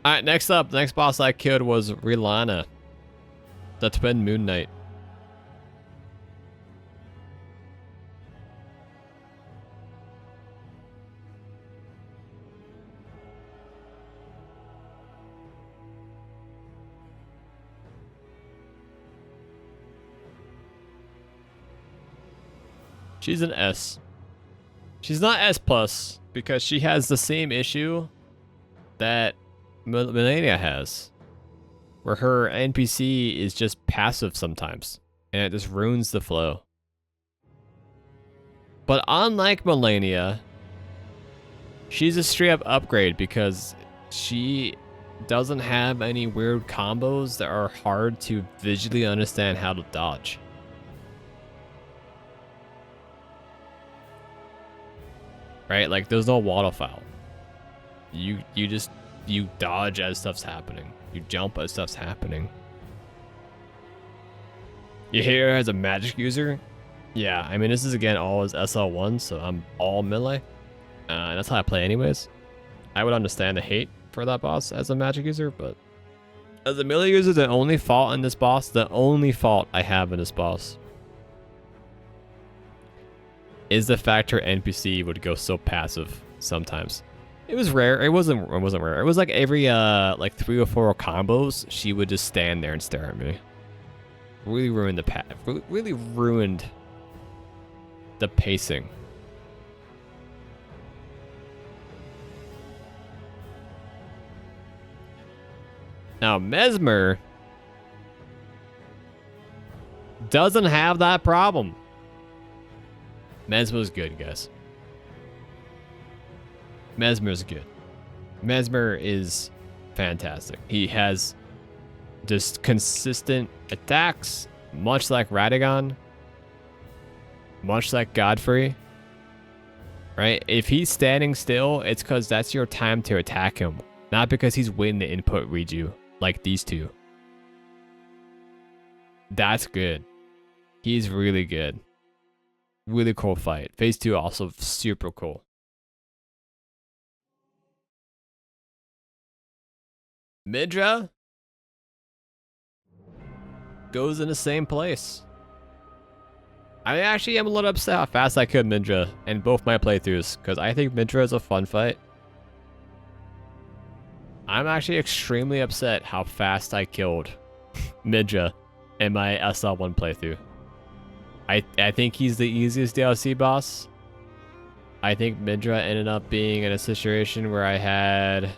Speaker 1: Alright, next up, the next boss I killed was Rilana, the Twin Moon Knight. She's an S. She's not S+, because she has the same issue that Millennia has, where her NPC is just passive sometimes, and it just ruins the flow. But unlike Millennia, she's a straight up upgrade because she doesn't have any weird combos that are hard to visually understand how to dodge. Right? Like there's no waterfowl. You dodge as stuff's happening. You jump as stuff's happening. You hear her as a magic user? Yeah, I mean, this is again all as SL1, so I'm all melee. And that's how I play anyways. I would understand the hate for that boss as a magic user, but as a melee user, the only fault in this boss, the only fault I have in this boss is the fact her NPC would go so passive sometimes. It was rare. It wasn't rare. It was like every like 3 or 4 combos, she would just stand there and stare at me. Really ruined the really ruined the pacing. Now Mesmer doesn't have that problem. Mesmer's good, guys. Mesmer's good. Mesmer is fantastic. He has just consistent attacks, much like Radagon, much like Godfrey. Right? If he's standing still, it's because that's your time to attack him, not because he's waiting to input read you, like these two. That's good. He's really good. Really cool fight. Phase 2 also super cool. Midra goes in the same place. I actually am a little upset how fast I killed Midra in both my playthroughs, because I think Midra is a fun fight. I'm actually extremely upset how fast I killed Midra in my SL1 playthrough. I think he's the easiest DLC boss. I think Midra ended up being in a situation where I had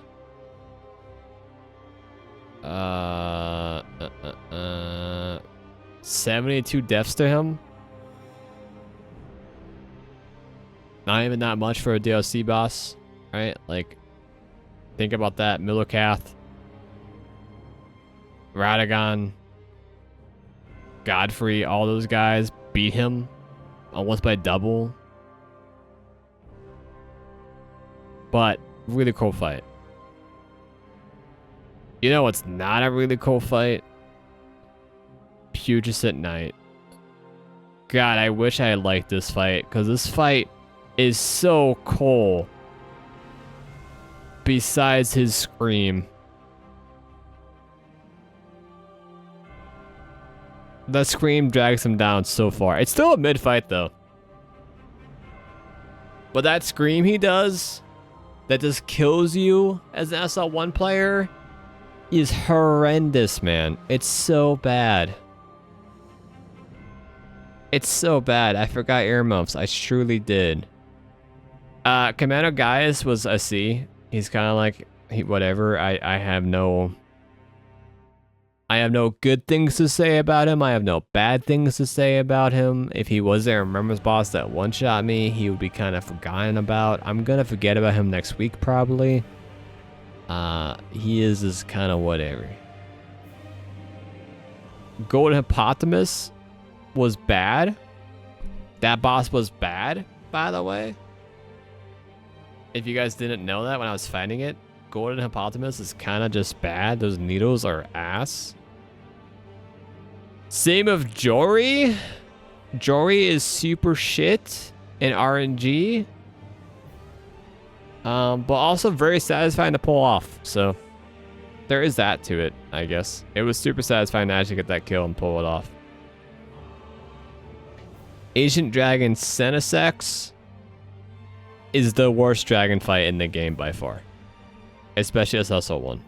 Speaker 1: 72 deaths to him. Not even that much for a DLC boss, right? Like, think about that. Milicath, Radagon, Godfrey, all those guys beat him almost by double. But really cool fight. You know what's not a really cool fight? Pugisate Knight. God, I wish I liked this fight, because this fight is so cool. Besides his scream. The scream drags him down so far. It's still a mid-fight, though. But that scream he does, that just kills you as an SL1 player, is horrendous, man. It's so bad. It's so bad. I forgot earmuffs. I truly did. Commander Gaius was a C. He's kind of like, whatever. I have no good things to say about him. I have no bad things to say about him. If he was there, Remembrance boss that one-shot me, he would be kind of forgotten about. I'm gonna forget about him next week, probably. He is just kind of whatever. Golden Hippopotamus was bad. That boss was bad, by the way. If you guys didn't know that when I was fighting it, Golden Hippopotamus is kind of just bad. Those needles are ass. Same of Jory. Jory is super shit in RNG. But also very satisfying to pull off. So there is that to it, I guess. It was super satisfying to actually get that kill and pull it off. Ancient Dragon Senesex is the worst dragon fight in the game by far. Especially SSL1.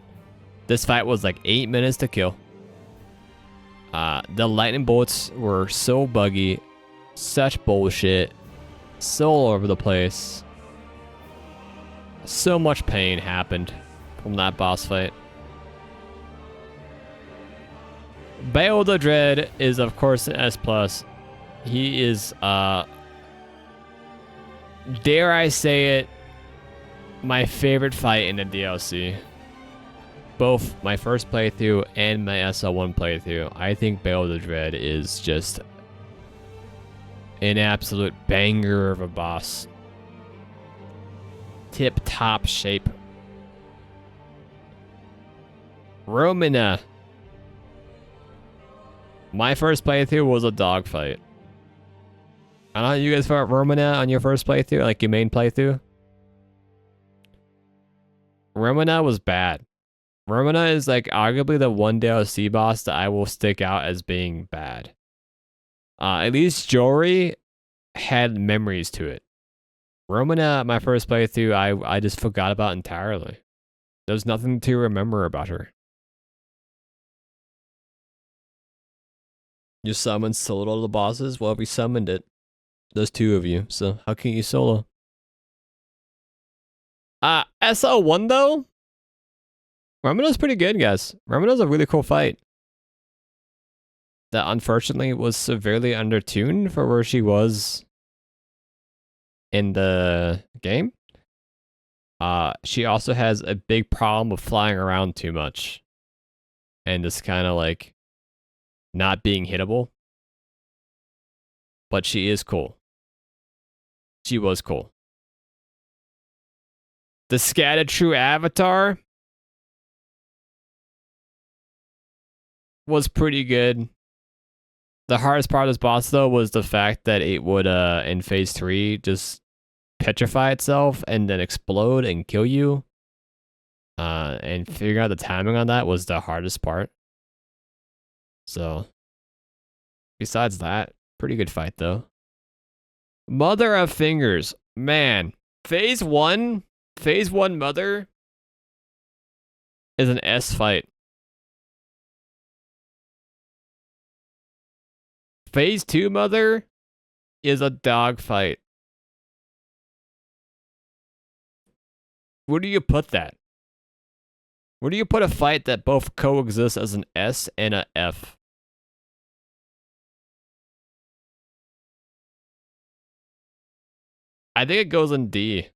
Speaker 1: This fight was like 8 minutes to kill. The lightning bolts were so buggy. Such bullshit. So all over the place. So much pain happened from that boss fight. Baal the Dread is of course an S+. He is, dare I say it, my favorite fight in the DLC. Both my first playthrough and my SL1 playthrough. I think Baal the Dread is just an absolute banger of a boss. Tip-top shape. Romina. My first playthrough was a dogfight. I don't know, you guys fought Romina on your first playthrough, like your main playthrough? Romina was bad. Romina is like arguably the one DLC boss that I will stick out as being bad. At least Jory had memories to it. Romina, my first playthrough, I just forgot about entirely. There's nothing to remember about her. You summoned solo the bosses? Well, we summoned it. There's two of you, so how can you solo? SL1 though? Romina's pretty good, guys. Romina's a really cool fight. that unfortunately was severely undertuned for where she was in the game. She also has a big problem with flying around too much and just kind of like not being hittable. But she is cool. She was cool. The scadu true avatar was pretty good. The hardest part of this boss though was the fact that it would in phase 3 just petrify itself and then explode and kill you. And figuring out the timing on that was the hardest part. So besides that, pretty good fight though. Mother of Fingers. Man, phase 1 Mother is an S fight. Phase 2 Mother is a dog fight. Where do you put that? Where do you put a fight that both coexist as an S and a F? I think it goes in D.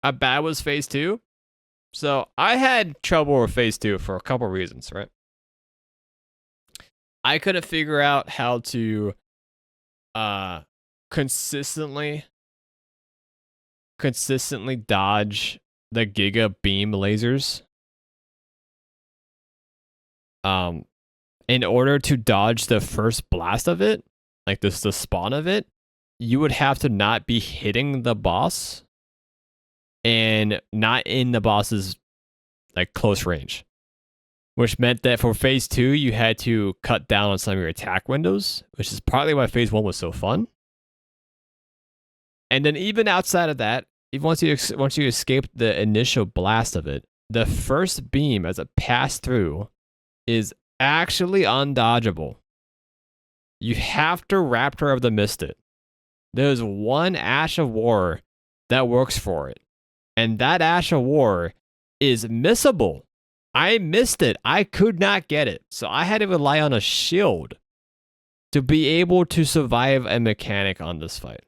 Speaker 1: How bad was phase 2? So I had trouble with phase 2 for a couple reasons, right? I couldn't figure out how to consistently dodge the Giga Beam lasers. In order to dodge the first blast of it, like the spawn of it, you would have to not be hitting the boss and not in the boss's like close range. Which meant that for phase 2, you had to cut down on some of your attack windows, which is partly why phase 1 was so fun. And then even outside of that, even once you escape the initial blast of it, the first beam as it passed through is actually undodgeable. You have to Raptor of the Mist it. There's one Ash of War that works for it. And that Ash of War is missable. I missed it. I could not get it. So I had to rely on a shield to be able to survive a mechanic on this fight.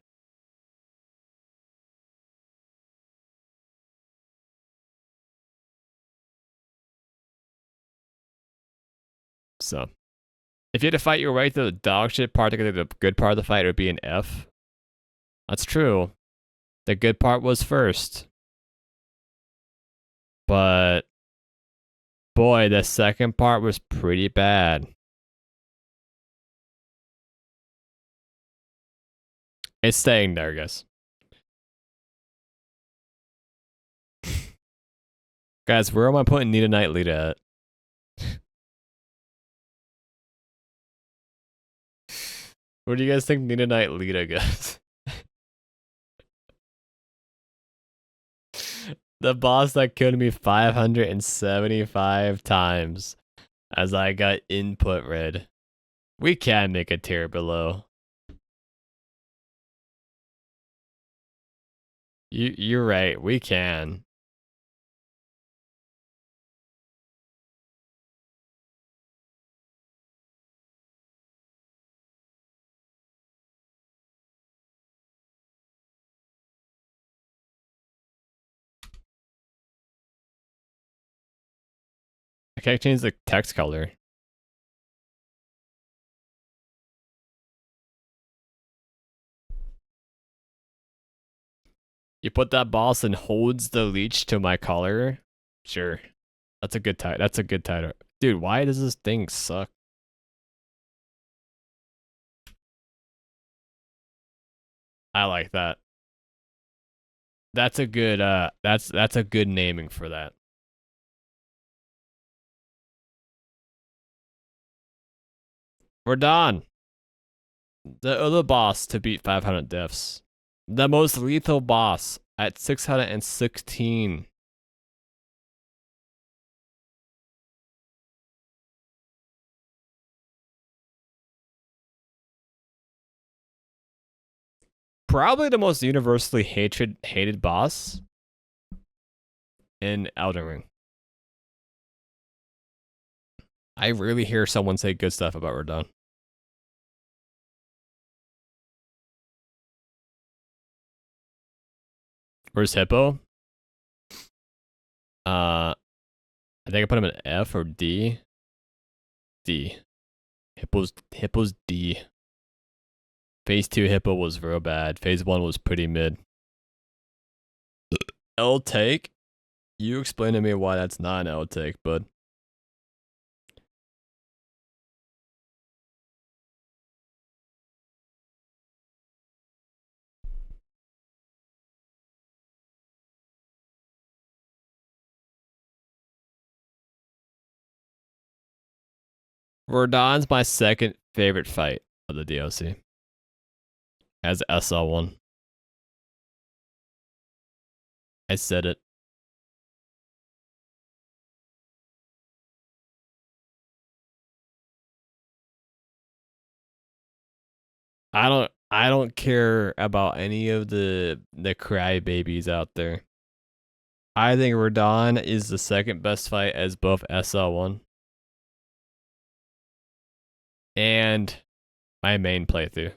Speaker 1: So, if you had to fight your way through the dog shit part to get to the good part of the fight, it would be an F. That's true. The good part was first. But boy, the second part was pretty bad. It's staying there, I guess. Guys, where am I putting Nita Knight Lita at? Where do you guys think Nita Knight Lita goes? The boss that killed me 575 times as I got input read. We can make a tier below. You're right, we can. I can't change the text color. You put that boss and holds the leech to my collar? Sure. That's a good title. That's a good title. Dude, why does this thing suck? I like that. That's a good that's a good naming for that. We're done. The other boss to beat 500 deaths. The most lethal boss at 616. Probably the most universally hated boss in Elden Ring. I rarely hear someone say good stuff about Radon. Where's Hippo? I think I put him in F or D. D. Hippo's D. Phase 2 Hippo was real bad. Phase 1 was pretty mid. L take? You explain to me why that's not an L take, bud. Radon's my second favorite fight of the DLC. As SL1. I said it. I don't care about any of the crybabies out there. I think Radon is the second best fight as both SL1 and my main playthrough.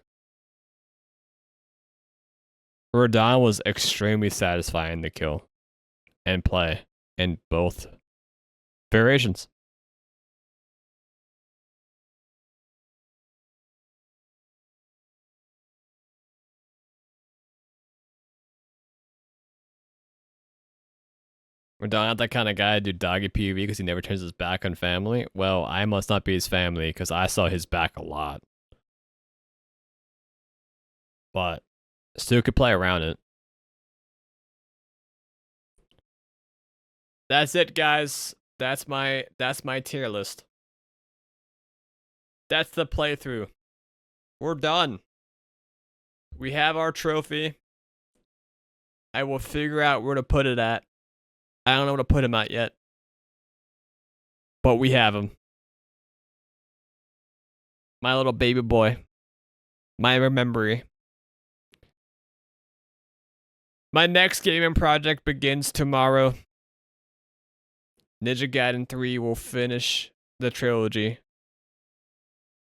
Speaker 1: Radon was extremely satisfying to kill and play in both variations. Radon not that kind of guy to do doggy PvE because he never turns his back on family. Well, I must not be his family because I saw his back a lot. But still could play around it. That's it, guys. That's my tier list. That's the playthrough. We're done. We have our trophy. I will figure out where to put it at. I don't know where to put him at yet. But we have him. My little baby boy. My remembery. My next gaming project begins tomorrow. Ninja Gaiden 3 will finish the trilogy.